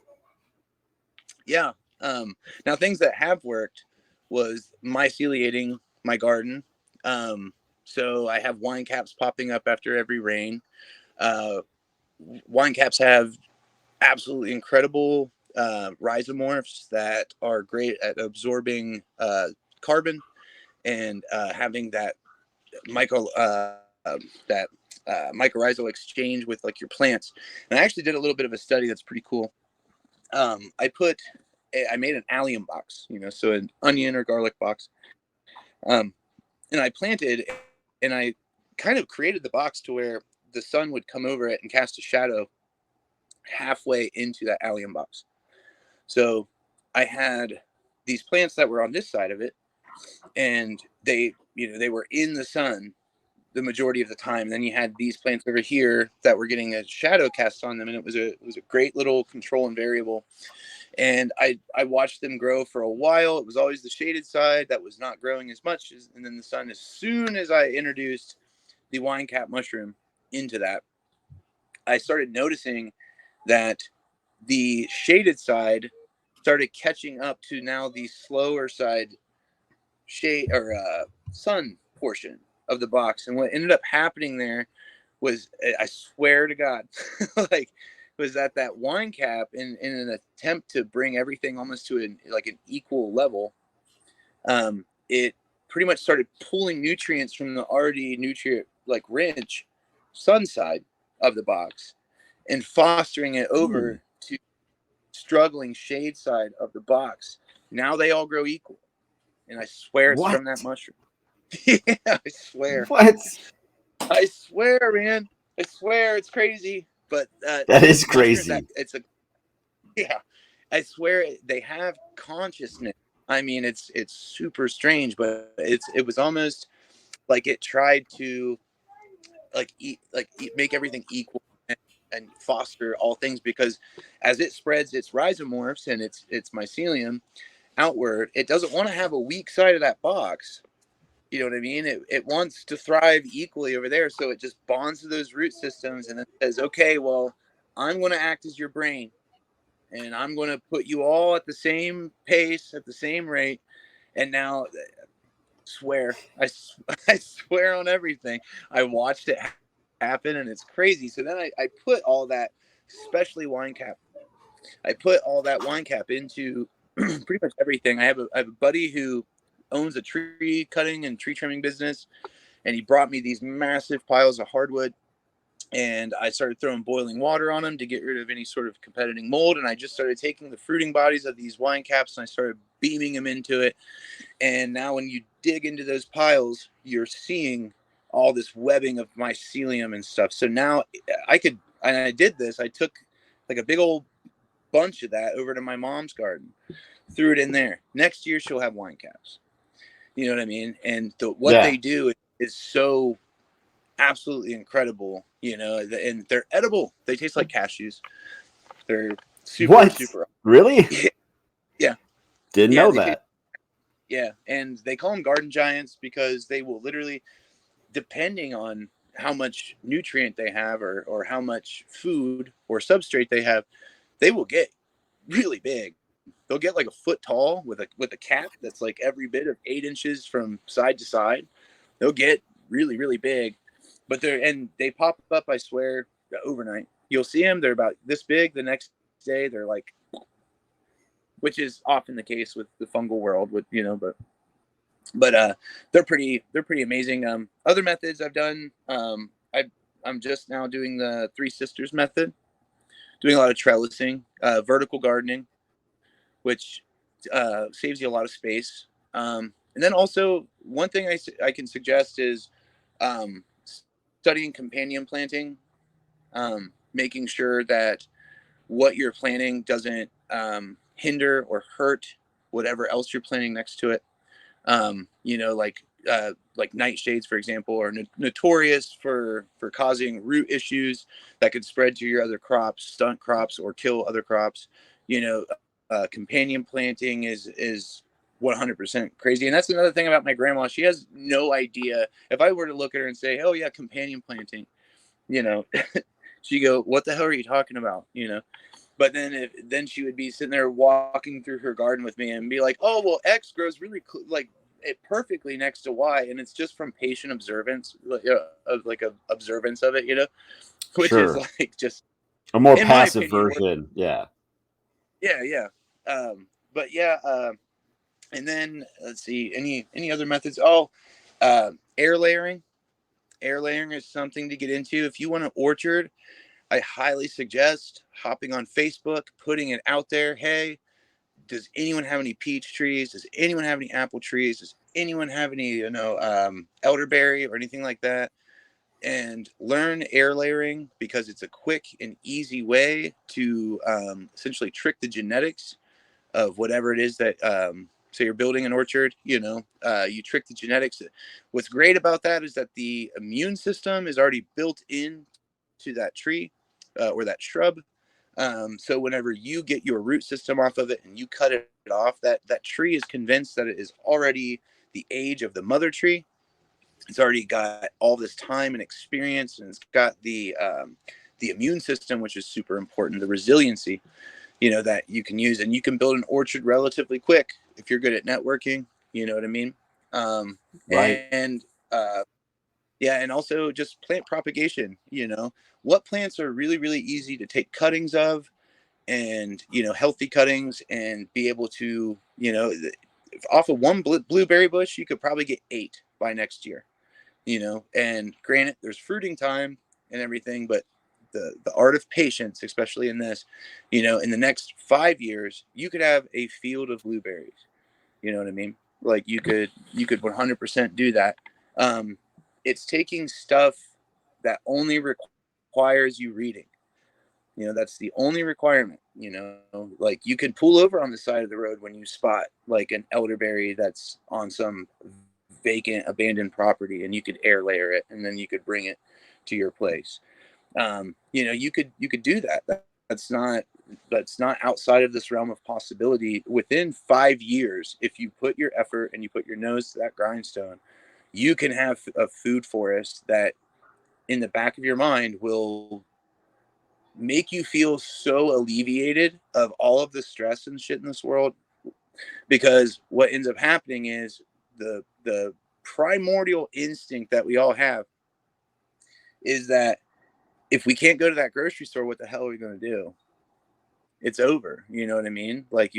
Yeah. Now things that have worked was myceliating my garden. So I have wine caps popping up after every rain. Wine caps have absolutely incredible rhizomorphs that are great at absorbing carbon and having that mycorrhizal exchange with like your plants. And I actually did a little bit of a study that's pretty cool. I made an allium box, so an onion or garlic box, and I planted, and I kind of created the box to where the sun would come over it and cast a shadow halfway into that allium box. So I had these plants that were on this side of it, and they were in the sun the majority of the time. And then you had these plants over here that were getting a shadow cast on them, and it was a great little control and variable. And I watched them grow for a while. It was always the shaded side that was not growing as much, and then the sun. As soon as I introduced the wine cap mushroom into that, I started noticing that the shaded side started catching up to now the slower side shade or sun portion. of the box. And what ended up happening there was, I swear to God, like, was that wine cap in an attempt to bring everything almost to an equal level. It pretty much started pulling nutrients from the already nutrient rich sun side of the box and fostering it over to struggling shade side of the box. Now they all grow equal, and I swear it's What? from that mushroom. Yeah, I swear. What? I swear, man. I swear it's crazy, but That is mushroom, that crazy. it's a yeah. I swear they have consciousness. I mean, it's super strange, but it was almost like it tried to make everything equal and foster all things, because as it spreads its rhizomorphs and its mycelium outward, it doesn't want to have a weak side of that box. You know what I mean? It wants to thrive equally over there, so it just bonds to those root systems and then says, okay, well, I'm going to act as your brain, and I'm going to put you all at the same pace, at the same rate. And now, I swear on everything, I watched it happen, and it's crazy. So then I put all that, especially wine cap, I put all that wine cap into pretty much everything. I have a buddy who owns a tree cutting and tree trimming business, and he brought me these massive piles of hardwood, and I started throwing boiling water on them to get rid of any sort of competing mold. And I just started taking the fruiting bodies of these wine caps and I started beaming them into it. And now when you dig into those piles, you're seeing all this webbing of mycelium and stuff. So now I did this. I took like a big old bunch of that over to my mom's garden, threw it in there. Next year, she'll have wine caps. You know what I mean? And what Yeah. they do is so absolutely incredible, and they're edible. They taste like cashews. They're super, What? super. Really? Yeah. Didn't Yeah. know They taste, that. yeah. And they call them garden giants because they will literally, depending on how much nutrient they have or how much food or substrate they have, they will get really big. They'll get like a foot tall with a cap that's like every bit of 8 inches from side to side. They'll get really, really big, but they pop up, I swear, overnight. You'll see them. They're about this big. The next day, they're like, which is often the case with the fungal world, but they're pretty amazing. Other methods I've done, I'm just now doing the Three Sisters method, doing a lot of trellising, vertical gardening, which saves you a lot of space. And then also, one thing I can suggest is um, studying companion planting, making sure that what you're planting doesn't hinder or hurt whatever else you're planting next to it. Like nightshades, for example, are notorious for causing root issues that could spread to your other crops, stunt crops, or kill other crops. Companion planting is 100% crazy, and that's another thing about my grandma. She has no idea. If I were to look at her and say, "Oh yeah, companion planting," you know, she go, "What the hell are you talking about?" But then she would be sitting there walking through her garden with me and be like, "Oh well, X grows really like it perfectly next to Y," and it's just from patient observance, of observance of it, which is Sure. like just, A more in my passive opinion, version. Yeah. yeah. But yeah, and then let's see, any other methods? Oh, air layering. Air layering is something to get into if you want an orchard. I highly suggest hopping on Facebook, putting it out there. Hey, does anyone have any peach trees? Does anyone have any apple trees? Does anyone have any, elderberry or anything like that? And learn air layering, because it's a quick and easy way to essentially trick the genetics of whatever it is that. So you're building an orchard, you trick the genetics. What's great about that is that the immune system is already built in to that tree or that shrub. So whenever you get your root system off of it and you cut it off, that tree is convinced that it is already the age of the mother tree. It's already got all this time and experience, and it's got the immune system, which is super important, the resiliency, that you can use, and you can build an orchard relatively quick if you're good at networking. You know what I mean? Um, Right. and uh, Yeah, and also just plant propagation. What plants are really, really easy to take cuttings of, and healthy cuttings, and be able to, off of one blueberry bush, you could probably get 8 by next year. And granted, there's fruiting time and everything, but the art of patience, especially in this, in the next 5 years, you could have a field of blueberries. You know what I mean? Like you could 100% do that. um it's taking stuff that only requires you reading. That's the only requirement. Like you could pull over on the side of the road when you spot like an elderberry that's on some vacant abandoned property, and you could air layer it, and then you could bring it to your place. You could do that. That's not outside of this realm of possibility. Within 5 years, if you put your effort and you put your nose to that grindstone, you can have a food forest that in the back of your mind will make you feel so alleviated of all of the stress and shit in this world. Because what ends up happening is the primordial instinct that we all have is that if we can't go to that grocery store, what the hell are we going to do? It's over. You know what I mean? Like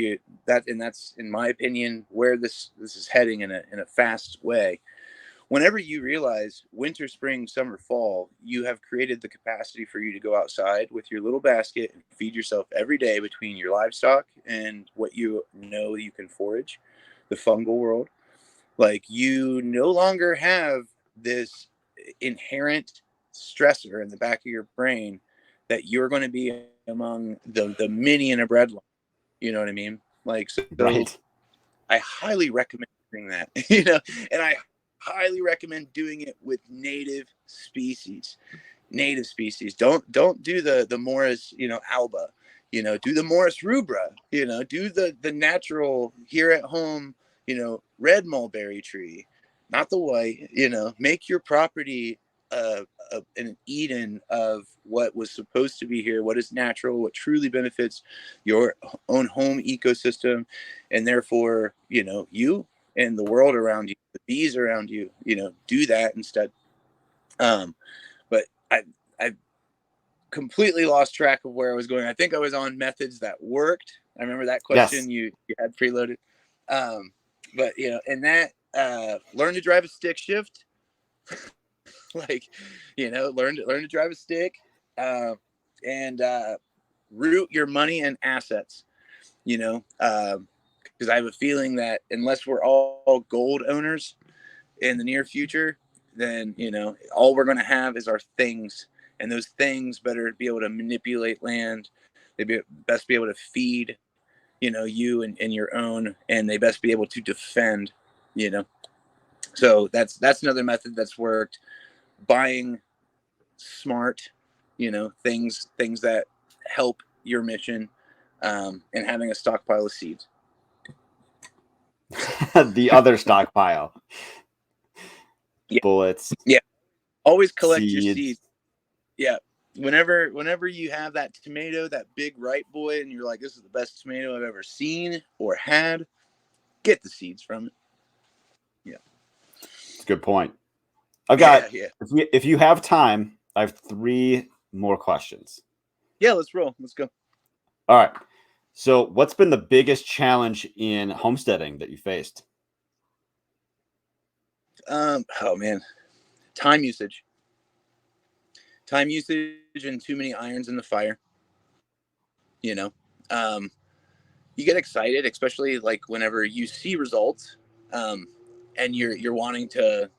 that's in my opinion where this is heading in a fast way. Whenever you realize winter, spring, summer, fall, you have created the capacity for you to go outside with your little basket and feed yourself every day between your livestock and what you can forage, the fungal world. Like you no longer have this inherent stressor in the back of your brain that you're going to be among the mini in a bread line. You know what I mean? Like, so Right. I highly recommend doing that. And I highly recommend doing it with native species. Don't do the Morris, alba. Do the Morris rubra. Do the natural here at home, red mulberry tree, not the white. Make your property an Eden of what was supposed to be here, what is natural, what truly benefits your own home ecosystem, and therefore, you and the world around you, the bees around you, do that instead. But I completely lost track of where I was going. I think I was on methods that worked. I remember that Yes. question you had preloaded. But and that learn to drive a stick shift. Like, learn to drive a stick, and root your money and assets. Because I have a feeling that unless we're all gold owners in the near future, then all we're going to have is our things, and those things better be able to manipulate land. Best be able to feed you and your own, and they best be able to defend. So that's another method that's worked. Buying smart, things that help your mission, and having a stockpile of seeds. The other stockpile. Yeah, Bullets, yeah. Always collect your seeds. seeds. Yeah. Whenever you have that tomato, that big ripe boy, and you're like, this is the best tomato I've ever seen or had, get the seeds from it. Yeah. It's a good point. I've Yeah, got, yeah. if you have time, I have 3 more questions. Yeah, let's roll. Let's go. All right. So, what's been the biggest challenge in homesteading that you faced? Oh man. Time usage. Time usage and too many irons in the fire. You know. Um, you get excited, especially like whenever you see results, um, and you're wanting to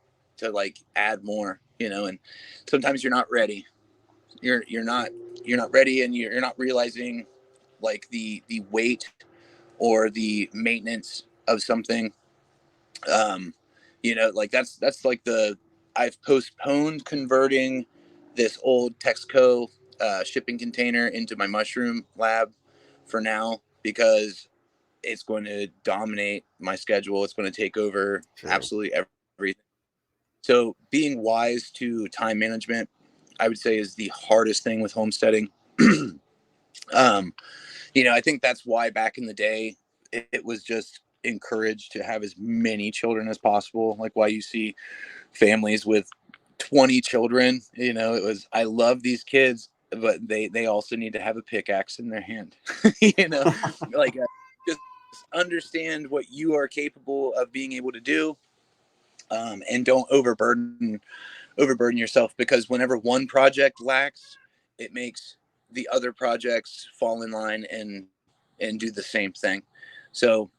like add more, and sometimes you're not ready. You're not ready, and you're not realizing like the weight or the maintenance of something. Um, like that's like I've postponed converting this old Texaco shipping container into my mushroom lab for now, because it's going to dominate my schedule. It's going to take over True. absolutely everything. So being wise to time management, I would say, is the hardest thing with homesteading. um, I think that's why back in the day, it was just encouraged to have as many children as possible. Like why you see families with 20 children. You know, it was, I love these kids, but they also need to have a pickaxe in their hand. You know, like just understand what you are capable of being able to do, and don't overburden yourself, because whenever one project lacks, it makes the other projects fall in line and do the same thing. So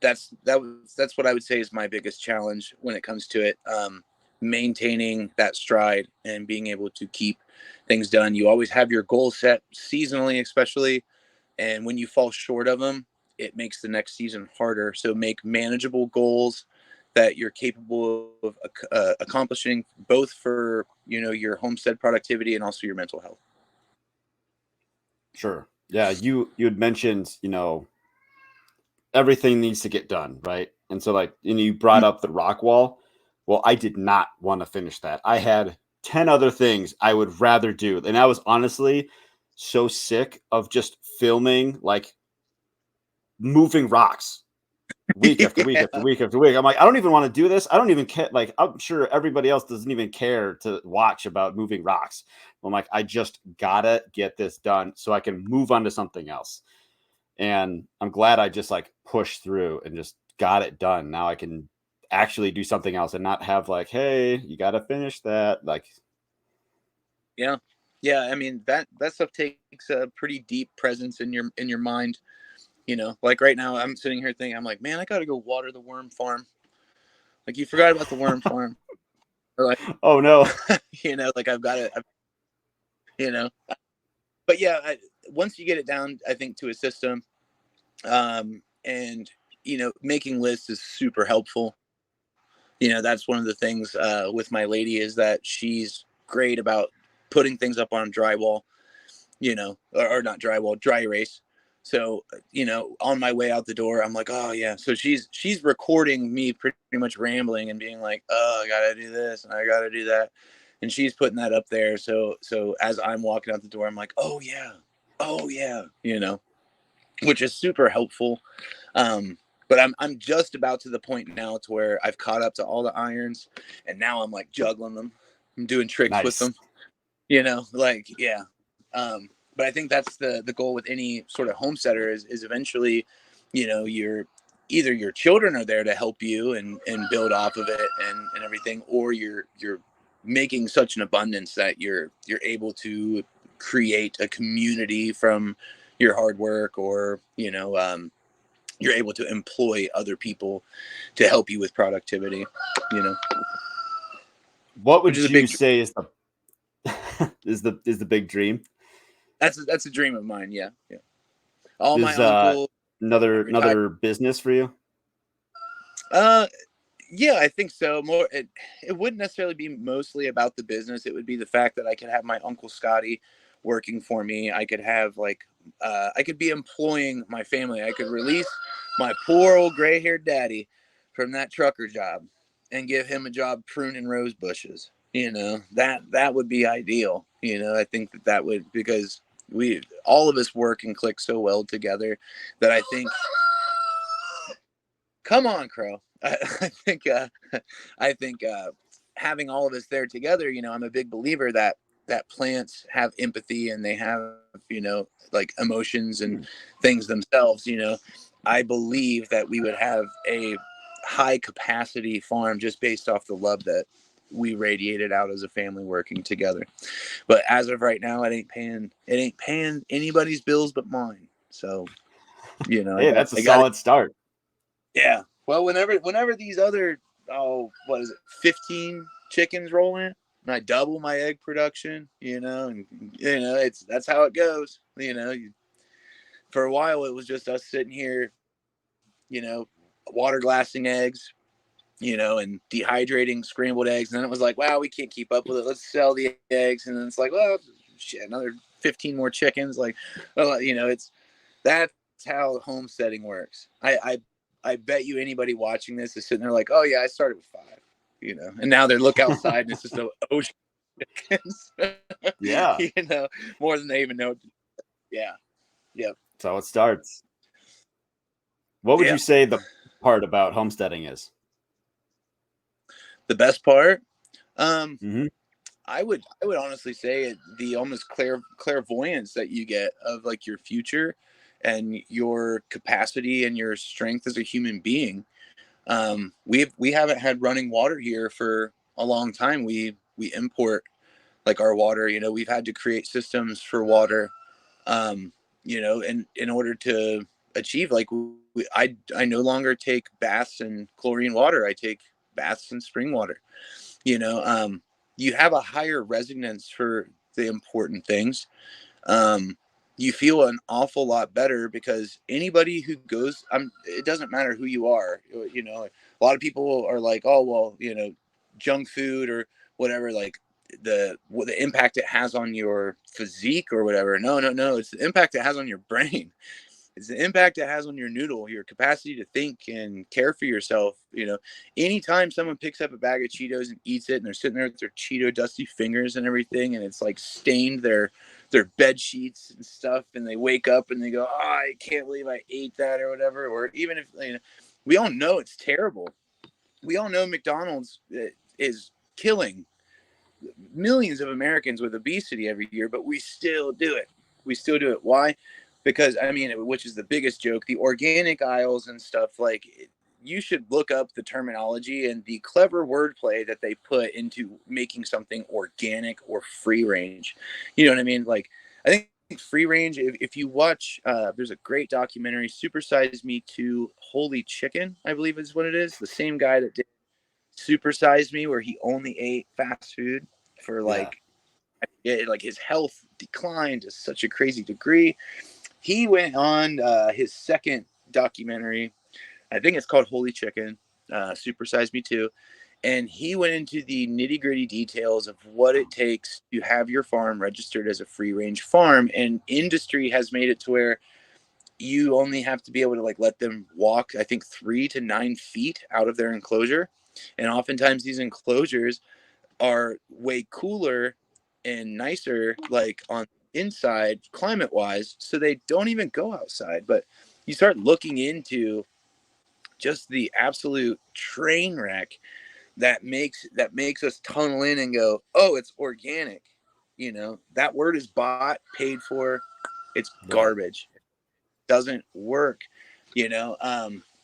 that's what I would say is my biggest challenge when it comes to it. Maintaining that stride and being able to keep things done. You always have your goals set seasonally, especially, and when you fall short of them, it makes the next season harder. So make manageable goals that you're capable of accomplishing, both for, you know, your homestead productivity and also your mental health. Sure. Yeah, you had mentioned, everything needs to get done, right? And so like, you brought up the rock wall. Well, I did not want to finish that. I had 10 other things I would rather do. And I was honestly so sick of just filming, like moving rocks week after week Yeah. after week after week. I'm like, I don't even want to do this. I don't even care. Like, I'm sure everybody else doesn't even care to watch about moving rocks. I'm like, I just gotta get this done so I can move on to something else. And I'm glad I just like pushed through and just got it done. Now I can actually do something else and not have like, hey, you gotta finish that. Like, Yeah. Yeah. I mean, that stuff takes a pretty deep presence in your mind. You know, like right now I'm sitting here thinking, I'm like, man, I got to go water the worm farm. Like, you forgot about the worm farm. Or like, oh no. you know, like I've got it, you know, but yeah, once you get it down, I think, to a system, and, you know, making lists is super helpful. You know, that's one of the things with my lady, is that she's great about putting things up on drywall, you know, or not drywall, dry erase. So, you know, on my way out the door, I'm like, oh yeah. So she's recording me pretty much rambling and being like, oh, I gotta do this and I gotta do that, and she's putting that up there. So as I'm walking out the door, I'm like, oh yeah, you know, which is super helpful. But I'm just about to the point now to where I've caught up to all the irons, and now I'm like juggling them. I'm doing tricks with Nice. them, you know, like, yeah. But I think that's the goal with any sort of homesteader is eventually, you know, either your children are there to help you and build off of it and everything, or you're making such an abundance that you're able to create a community from your hard work, or, you know, you're able to employ other people to help you with productivity, you know, What which is would a you big, say is the is the big dream? that's a dream of mine. Yeah. Yeah. All my Is uncles, retired. another business for you? Uh, yeah, I think so. More, it wouldn't necessarily be mostly about the business. It would be the fact that I could have my Uncle Scotty working for me. I could have, like, I could be employing my family. I could release my poor old gray-haired daddy from that trucker job and give him a job pruning rose bushes. You know, that would be ideal. You know, I think that would, because we all of us work and click so well together that I think, come on, Crow. I think I think having all of us there together, you know, I'm a big believer that plants have empathy and they have, you know, like emotions and things themselves. You know, I believe that we would have a high capacity farm just based off the love that we radiated out as a family working together. But as of right now, it ain't paying anybody's bills but mine. So, you know, Hey, that's a I got, solid start. yeah. Well, whenever these other, what is it, 15 chickens roll in, and I double my egg production, you know, and, you know, that's how it goes. You know, for a while it was just us sitting here, you know, water glassing eggs, you know, and dehydrating scrambled eggs, and then it was like, wow, we can't keep up with it. Let's sell the eggs, and then it's like, well, shit, another 15 more chickens. Like, well, you know, that's how homesteading works. I bet you anybody watching this is sitting there like, oh yeah, I started with 5, you know, and now they look outside and it's just an ocean of chickens, Yeah, you know, more than they even know. Yeah, yeah, that's how it starts. What would yeah. you say the part about homesteading is? The best part, Um, Mm-hmm. I would honestly say the almost clairvoyance that you get of like your future and your capacity and your strength as a human being. We haven't had running water here for a long time. We import like our water. We've had to create systems for water. In order to achieve like I no longer take baths in chlorine water. I take baths in spring water. you know um you have a higher resonance for the important things. You feel an awful lot better because anybody who goes, it doesn't matter who you are. A lot of people are like, oh well, junk food or whatever, like the impact it has on your physique or whatever. No, no, no, it's the impact it has on your brain. It's the impact it has on your noodle, your capacity to think and care for yourself. Anytime someone picks up a bag of Cheetos and eats it and they're sitting there with their Cheeto dusty fingers and everything, and it's like stained their bed sheets and stuff, and they wake up and they go, oh, I can't believe I ate that or whatever. Or even if, we all know it's terrible. We all know McDonald's is killing millions of Americans with obesity every year, but we still do it. We still do it. Why? Because which is the biggest joke, the organic aisles and stuff, like you should look up the terminology and the clever wordplay that they put into making something organic or free range. You know what I mean? Like, I think free range, if you watch, there's a great documentary, Super Size Me 2 Holy Chicken, I believe is what it is. The same guy that did Super Size Me, where he only ate fast food for Yeah. like his health declined to such a crazy degree. He went on his second documentary. I think it's called Holy Chicken, Super Size Me Too. And he went into the nitty gritty details of what it takes to have your farm registered as a free range farm. And industry has made it to where you only have to be able to like let them walk, I think 3 to 9 feet out of their enclosure. And oftentimes these enclosures are way cooler and nicer, like on inside climate wise, so they don't even go outside. But you start looking into just the absolute train wreck that makes us tunnel in and go, oh, it's organic. That word is bought, paid for. It's Right. garbage. Doesn't work.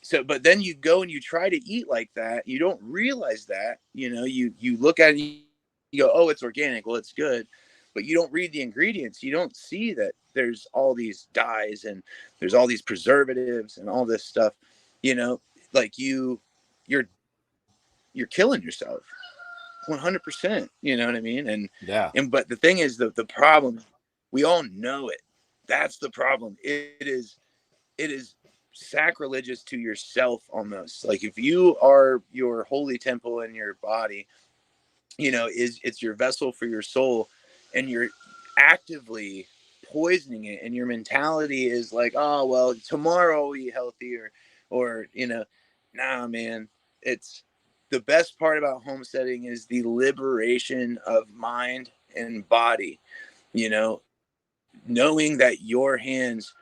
So but then you go and you try to eat like that, you don't realize that. You look at it, you go, oh, it's organic, well, it's good, but you don't read the ingredients. You don't see that there's all these dyes and there's all these preservatives and all this stuff. you know like you're you're killing yourself 100%. You know what I mean? and Yeah. and but the thing is, the problem, we all know it. That's the problem. It is sacrilegious to yourself almost. Like, if you are your holy temple in your body, it's your vessel for your soul, and you're actively poisoning it, and your mentality is like, oh well, tomorrow I'll eat healthy, or nah, man. It's the best part about homesteading is the liberation of mind and body. you know Knowing that your hands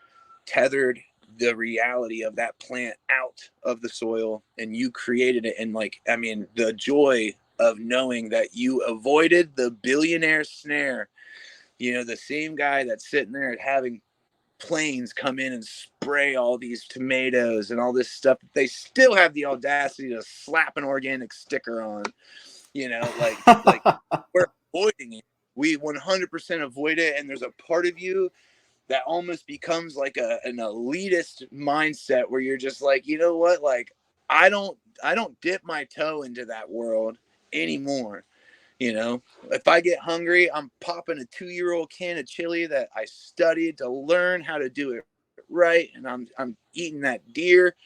tethered the reality of that plant out of the soil and you created it. And like, the joy of knowing that you avoided the billionaire snare. The same guy that's sitting there having planes come in and spray all these tomatoes and all this stuff, they still have the audacity to slap an organic sticker on. Like we're avoiding it. We 100% avoid it. And there's a part of you that almost becomes like an elitist mindset where you're just like, you know what? Like, I don't dip my toe into that world anymore. If I get hungry, I'm popping a 2-year-old can of chili that I studied to learn how to do it right. And I'm eating that deer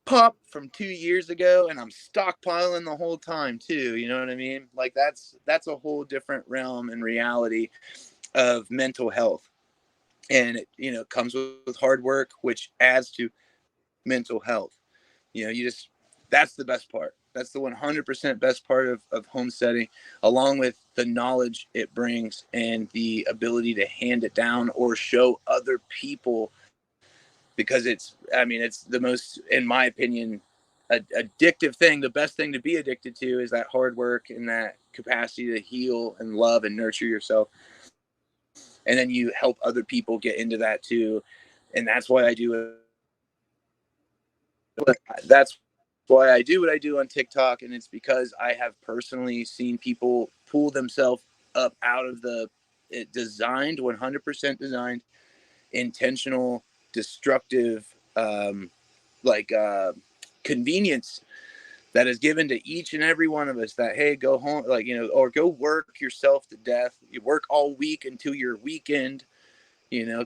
pup from 2 years ago, and I'm stockpiling the whole time too. You know what I mean? Like, that's a whole different realm and reality of mental health. And it comes with hard work, which adds to mental health. You just, that's the best part. That's the 100% best part of homesteading, along with the knowledge it brings and the ability to hand it down or show other people. Because it's the most, in my opinion, addictive thing. The best thing to be addicted to is that hard work and that capacity to heal and love and nurture yourself. And then you help other people get into that too. And that's why I do it. That's why I do what I do on TikTok. And it's because I have personally seen people pull themselves up out of it designed, 100% designed, intentional, destructive, like convenience that is given to each and every one of us, that, hey, go home, like, or go work yourself to death. You work all week until your weekend,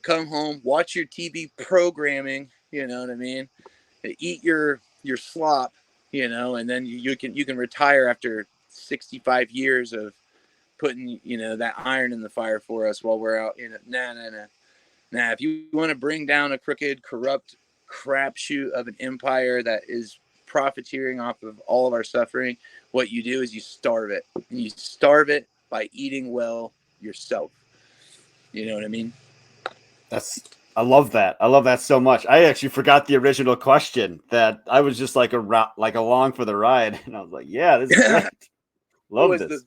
come home, watch your TV programming, you know what I mean? Eat your slop, and then you can retire after 65 years of putting, that iron in the fire for us while we're out. Nah, if you want to bring down a crooked, corrupt crapshoot of an empire that is profiteering off of all of our suffering, what you do is you starve it. And you starve it by eating well yourself. You know what I mean? I love that. I love that so much. I actually forgot the original question. That I was just like along for the ride, and I was like, "Yeah, this is great. What Love was this."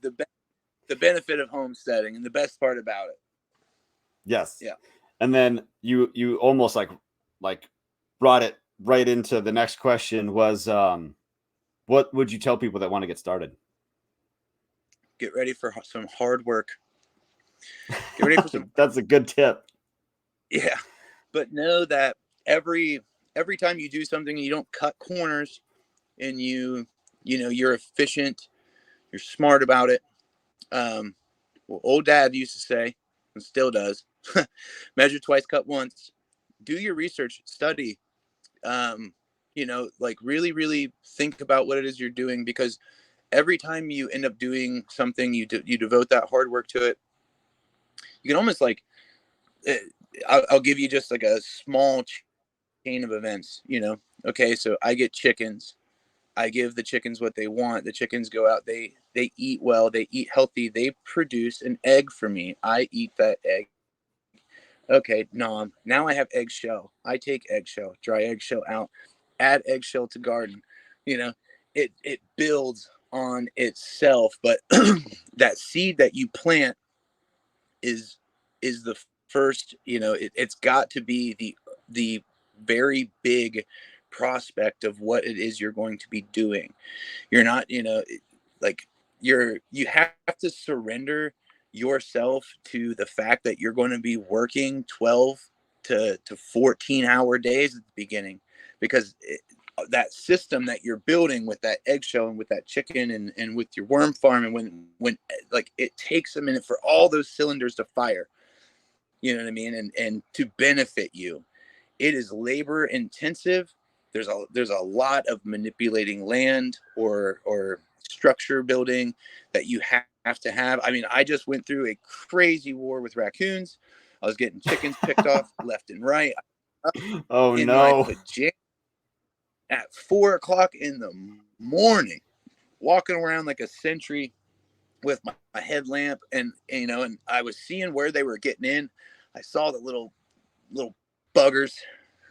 the benefit of homesteading and the best part about it? Yes. Yeah. And then you almost like brought it right into the next question was what would you tell people that want to get started? Get ready for some hard work. Get ready for some. That's a good tip. Yeah, but know that every time you do something, you don't cut corners, and you're efficient, you're smart about it. Well, old dad used to say, and still does, measure twice, cut once. Do your research, study, like really, really think about what it is you're doing, because every time you end up doing something, you devote that hard work to it. You can almost like, I'll give you just like a small chain of events. Okay, so I get chickens. I give the chickens what they want. The chickens go out, they eat well, they eat healthy, they produce an egg for me. I eat that egg. Okay, nom. Now I have eggshell. I take eggshell, dry eggshell out, add eggshell to garden. You know, it builds on itself, but that seed that you plant is the first. It's got to be the very big prospect of what it is you're going to be doing. You're not, like you have to surrender yourself to the fact that you're going to be working 12 to 14-hour days at the beginning, because that system that you're building with that eggshell and with that chicken and with your worm farm, and when like it takes a minute for all those cylinders to fire, you know what I mean, and to benefit you, it is labor intensive. There's a lot of manipulating land or structure building that you have to have. I mean, I just went through a crazy war with raccoons. I was getting chickens picked off left and right. Oh In my no. pajamas at 4 o'clock in the morning, walking around like a sentry with my headlamp, and I was seeing where they were getting in. I saw the little buggers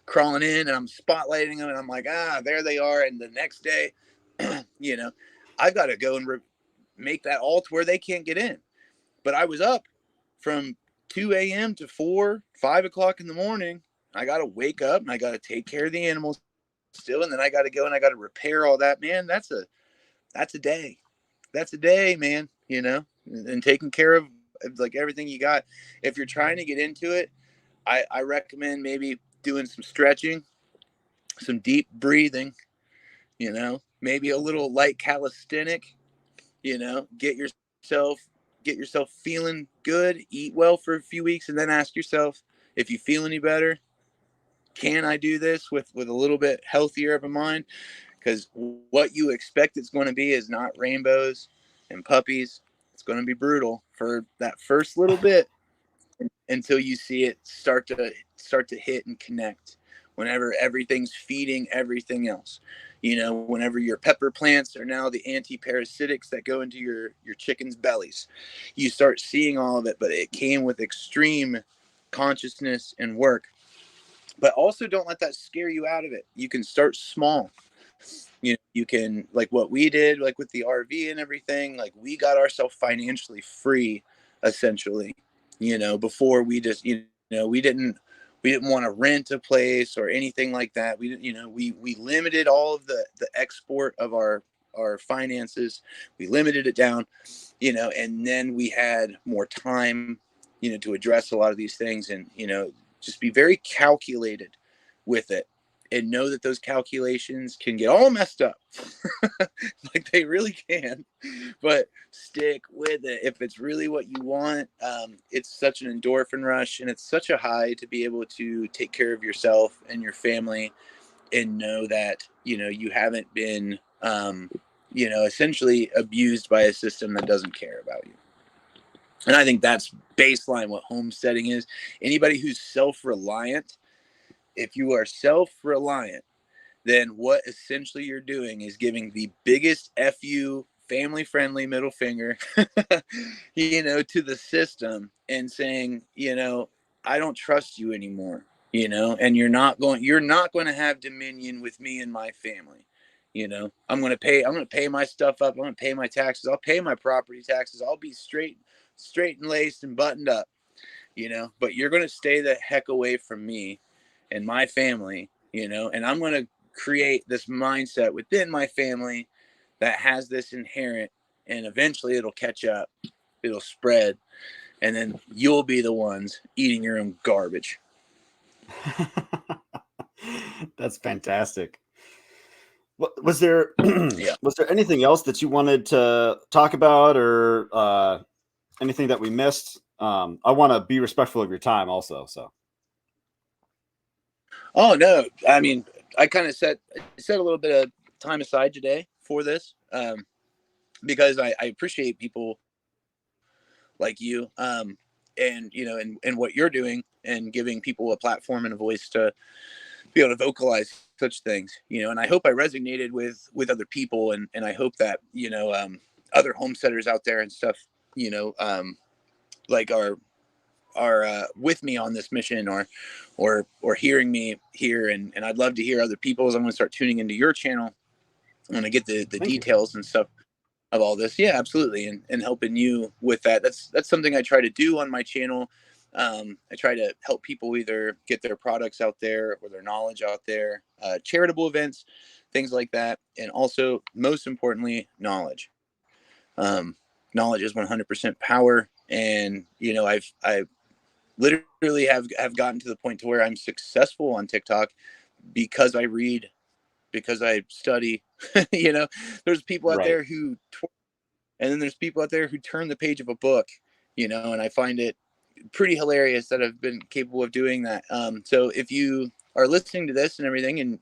crawling in, and I'm spotlighting them, and I'm like, there they are. And the next day, I've got to go and make that all to where they can't get in. But I was up from 2 a.m. to 5 o'clock in the morning. I got to wake up and I got to take care of the animals still. And then I got to go and I got to repair all that, man. That's a day. That's a day, man, and taking care of like everything you got. If you're trying to get into it, I recommend maybe doing some stretching, some deep breathing, maybe a little light calisthenic, get yourself feeling good, eat well for a few weeks, and then ask yourself, if you feel any better, can I do this with a little bit healthier of a mind? Because what you expect it's going to be is not rainbows and puppies. It's going to be brutal for that first little bit, until you see it start to hit and connect, whenever everything's feeding everything else. Whenever your pepper plants are now the anti-parasitics that go into your chickens' bellies, you start seeing all of it. But it came with extreme consciousness and work. But also don't let that scare you out of it. You can start small. you can, like what we did, like with the RV and everything, like we got ourselves financially free, essentially, before we just, we didn't want to rent a place or anything like that. We didn't, we limited all of the export of our finances. We limited it down, and then we had more time, to address a lot of these things, and, just be very calculated with it, and know that those calculations can get all messed up. Like they really can, but stick with it if it's really what you want. It's such an endorphin rush, and it's such a high to be able to take care of yourself and your family, and know that you haven't been essentially abused by a system that doesn't care about you. And I think that's baseline what homesteading is. Anybody who's self-reliant, if you are self-reliant, then what essentially you're doing is giving the biggest FU family-friendly middle finger, to the system, and saying, I don't trust you anymore, and you're not going to have dominion with me and my family. I'm going to pay my stuff up. I'm going to pay my taxes. I'll pay my property taxes. I'll be straight and laced and buttoned up, but you're going to stay the heck away from me and my family, and I'm going to create this mindset within my family that has this inherent, and eventually it'll catch up, it'll spread, and then you'll be the ones eating your own garbage. That's fantastic. Was there Yeah. was there anything else that you wanted to talk about, or anything that we missed? I want to be respectful of your time also, so. Oh no, I mean, I kind of set a little bit of time aside today for this, because I appreciate people like you, and and what you're doing, and giving people a platform and a voice to be able to vocalize such things, and I hope I resonated with other people, and I hope that other homesteaders out there and stuff, like are with me on this mission, or hearing me here, and I'd love to hear other people's. I'm going to start tuning into your channel. I'm going to get the Thank you. details and stuff of all this. Yeah, absolutely. And helping you with that. That's something I try to do on my channel. I try to help people either get their products out there or their knowledge out there, charitable events, things like that. And also, most importantly, knowledge. Knowledge is 100% power. And, I've literally have gotten to the point to where I'm successful on TikTok because I read, because I study. There's people out Right. there and then there's people out there who turn the page of a book, and I find it pretty hilarious that I've been capable of doing that. So if you are listening to this and everything, and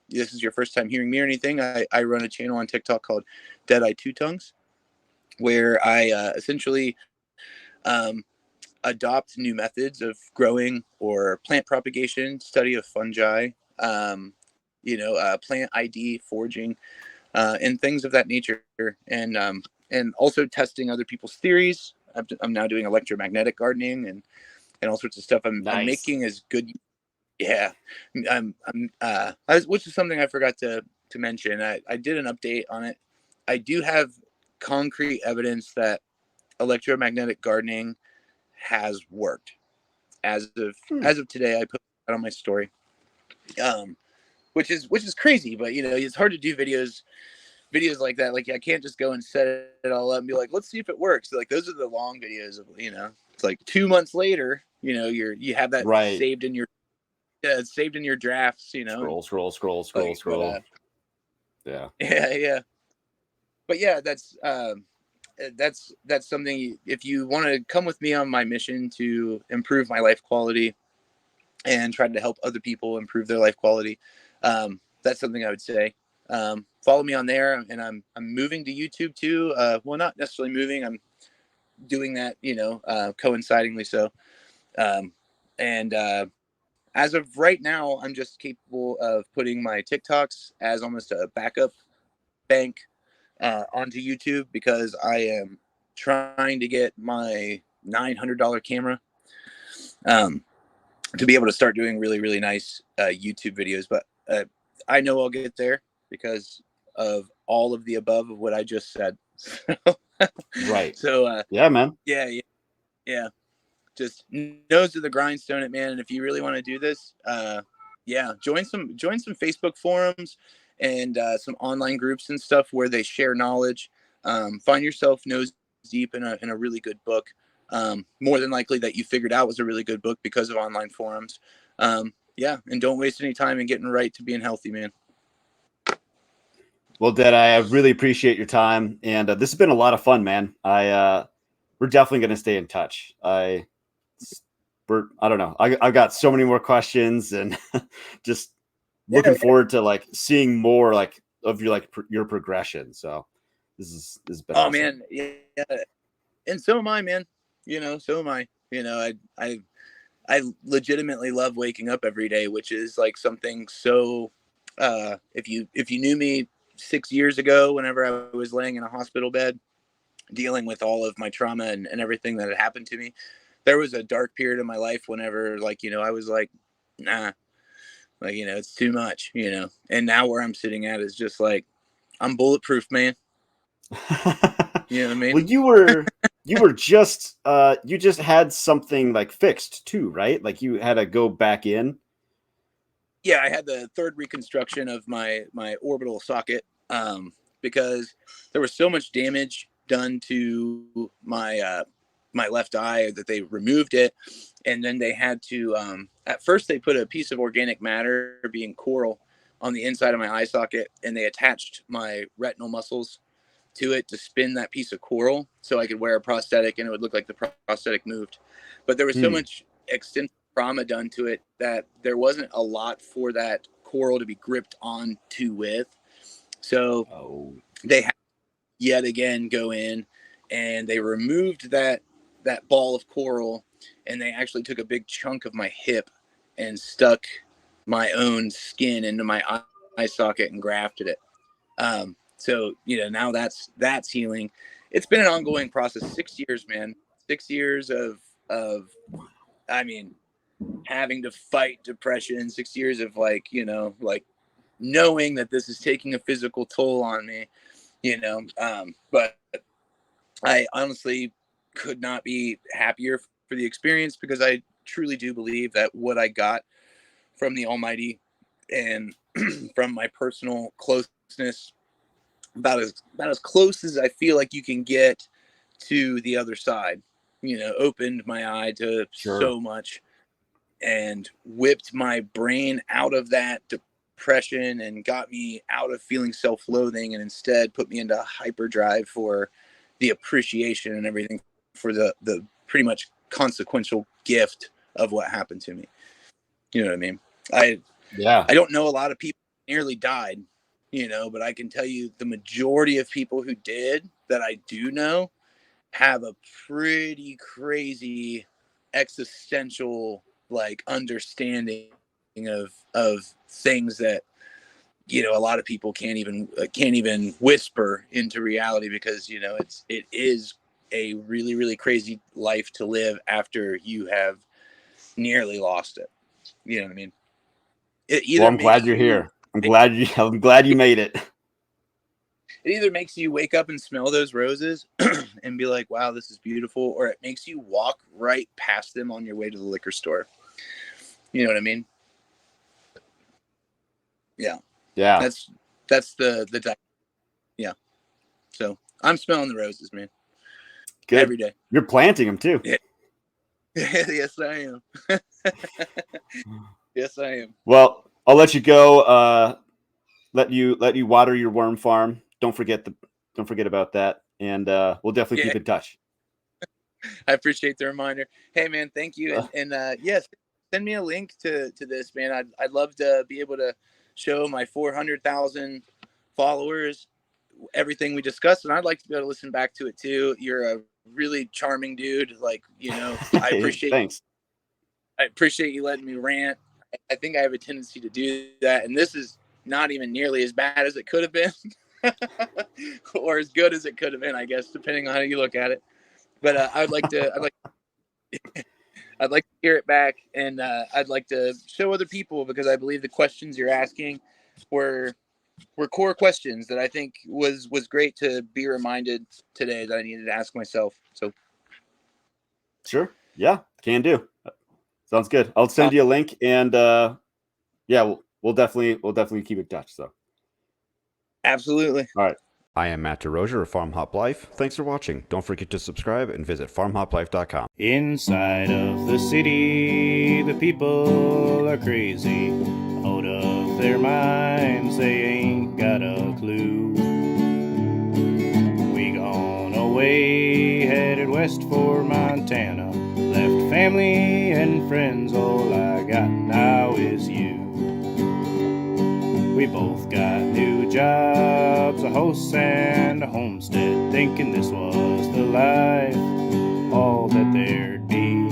this is your first time hearing me or anything, I run a channel on TikTok called Deadeye Two Tongues, where I essentially adopt new methods of growing or plant propagation, study of fungi, plant ID, foraging, and things of that nature, and also testing other people's theories. I'm now doing electromagnetic gardening, and all sorts of stuff. I'm Nice. making as good. Yeah, which is something I forgot to mention. I did an update on it. I do have concrete evidence that electromagnetic gardening has worked. As of today, I put that on my story, which is crazy. But it's hard to do videos like that. Like I can't just go and set it all up and be like, let's see if it works. So, like those are the long videos of it's like 2 months later, you have that Right. saved in your drafts, Scroll. Yeah. yeah. But yeah, that's something. If you want to come with me on my mission to improve my life quality and try to help other people improve their life quality, that's something I would say. Follow me on there, and I'm moving to YouTube too. Well, not necessarily moving. I'm doing that, coincidingly so. And as of right now, I'm just capable of putting my TikToks as almost a backup bank onto YouTube, because I am trying to get my $900 camera to be able to start doing really, really nice YouTube videos. But I know I'll get there. because of all of the above of what I just said. Right. So Yeah, man. yeah, yeah, yeah. Just nose to the grindstone it, man. And if you really want to do this, yeah, join some Facebook forums and some online groups and stuff where they share knowledge. Find yourself nose deep in a really good book. More than likely that you figured out was a really good book because of online forums. Yeah, and don't waste any time in getting right to being healthy, man. Well, Dad, I really appreciate your time, and this has been a lot of fun, man. We're definitely going to stay in touch. I don't know. I've got so many more questions, and just Yeah, looking yeah. forward to like seeing more like of your your progression. So this has been Oh awesome. man, yeah, and so am I, man. So am I. I legitimately love waking up every day, which is like something so. If you knew me 6 years ago, whenever I was laying in a hospital bed, dealing with all of my trauma and everything that had happened to me, there was a dark period of my life whenever, like, I was like, nah, like, it's too much, And now where I'm sitting at is just like, I'm bulletproof, man. You know what I mean? Well, you just had something like fixed too, right? Like you had to go back in. Yeah, I had the third reconstruction of my orbital socket, because there was so much damage done to my left eye that they removed it, and then they had to. At first, they put a piece of organic matter, being coral, on the inside of my eye socket, and they attached my retinal muscles to it to spin that piece of coral so I could wear a prosthetic and it would look like the prosthetic moved. But there was so Hmm. much extensive trauma done to it that there wasn't a lot for that coral to be gripped onto with. So Oh. they had yet again go in and they removed that ball of coral, and they actually took a big chunk of my hip and stuck my own skin into my eye socket and grafted it. So now that's healing. It's been an ongoing process. 6 years, man. 6 years of I mean, having to fight depression. 6 years of like knowing that this is taking a physical toll on me. But I honestly could not be happier for the experience, because I truly do believe that what I got from the Almighty and from my personal closeness, about as close as I feel like you can get to the other side, opened my eye to Sure. so much and whipped my brain out of that depression and got me out of feeling self-loathing, and instead put me into hyperdrive for the appreciation and everything, for the pretty much consequential gift of what happened to me. You know what I mean? I Yeah. I don't know a lot of people nearly died, but I can tell you the majority of people who did, that I do know, have a pretty crazy existential like understanding of things that a lot of people can't even whisper into reality, because it is a really really crazy life to live after you have nearly lost it. You know what I mean? It Well, either I'm glad makes you're you here. I'm glad you made it. it either makes you wake up and smell those roses and be like, wow, this is beautiful, or it makes you walk right past them on your way to the liquor store. You know what I mean? Yeah. Yeah. That's the yeah. So I'm smelling the roses, man, Good. every day. You're planting them too. Yeah. Yes, I am. Yes, I am. Well, I'll let you go. Let you water your worm farm. Don't forget about that. And we'll definitely Yeah, keep in touch. I appreciate the reminder. Hey, man, thank you. Uh, And yes, send me a link to this, man. I'd love to be able to show my 400,000 followers everything we discussed, and I'd like to be able to listen back to it too. You're a really charming dude. Like, I appreciate Thanks. you letting me rant. I think I have a tendency to do that, and this is not even nearly as bad as it could have been, or as good as it could have been, I guess, depending on how you look at it. But I'd like to hear it back, and I'd like to show other people, because I believe the questions you're asking were core questions that I think was great to be reminded today that I needed to ask myself. So Sure. Yeah, can do. Sounds good. I'll send you a link, and yeah, we'll definitely keep in touch. So absolutely. all right. I am Matt DeRozier of FarmHopLife. Thanks for watching. Don't forget to subscribe and visit farmhoplife.com. Inside of the city, the people are crazy, out of their minds, they ain't got a clue. We gone away, headed west for Montana, left family and friends, all I got now is you. We both got new jobs, a house and a homestead, thinking this was the life, all that there'd be.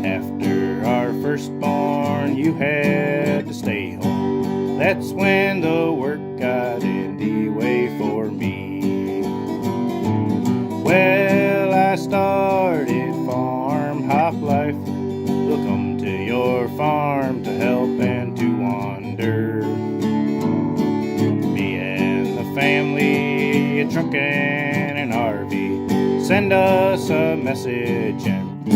After our firstborn, you had to stay home. That's when the work got in the way for me. Well, I started FarmHopLife. We'll come to your farm to help and to wander. Me and the family, a truck and an RV. Send us a message and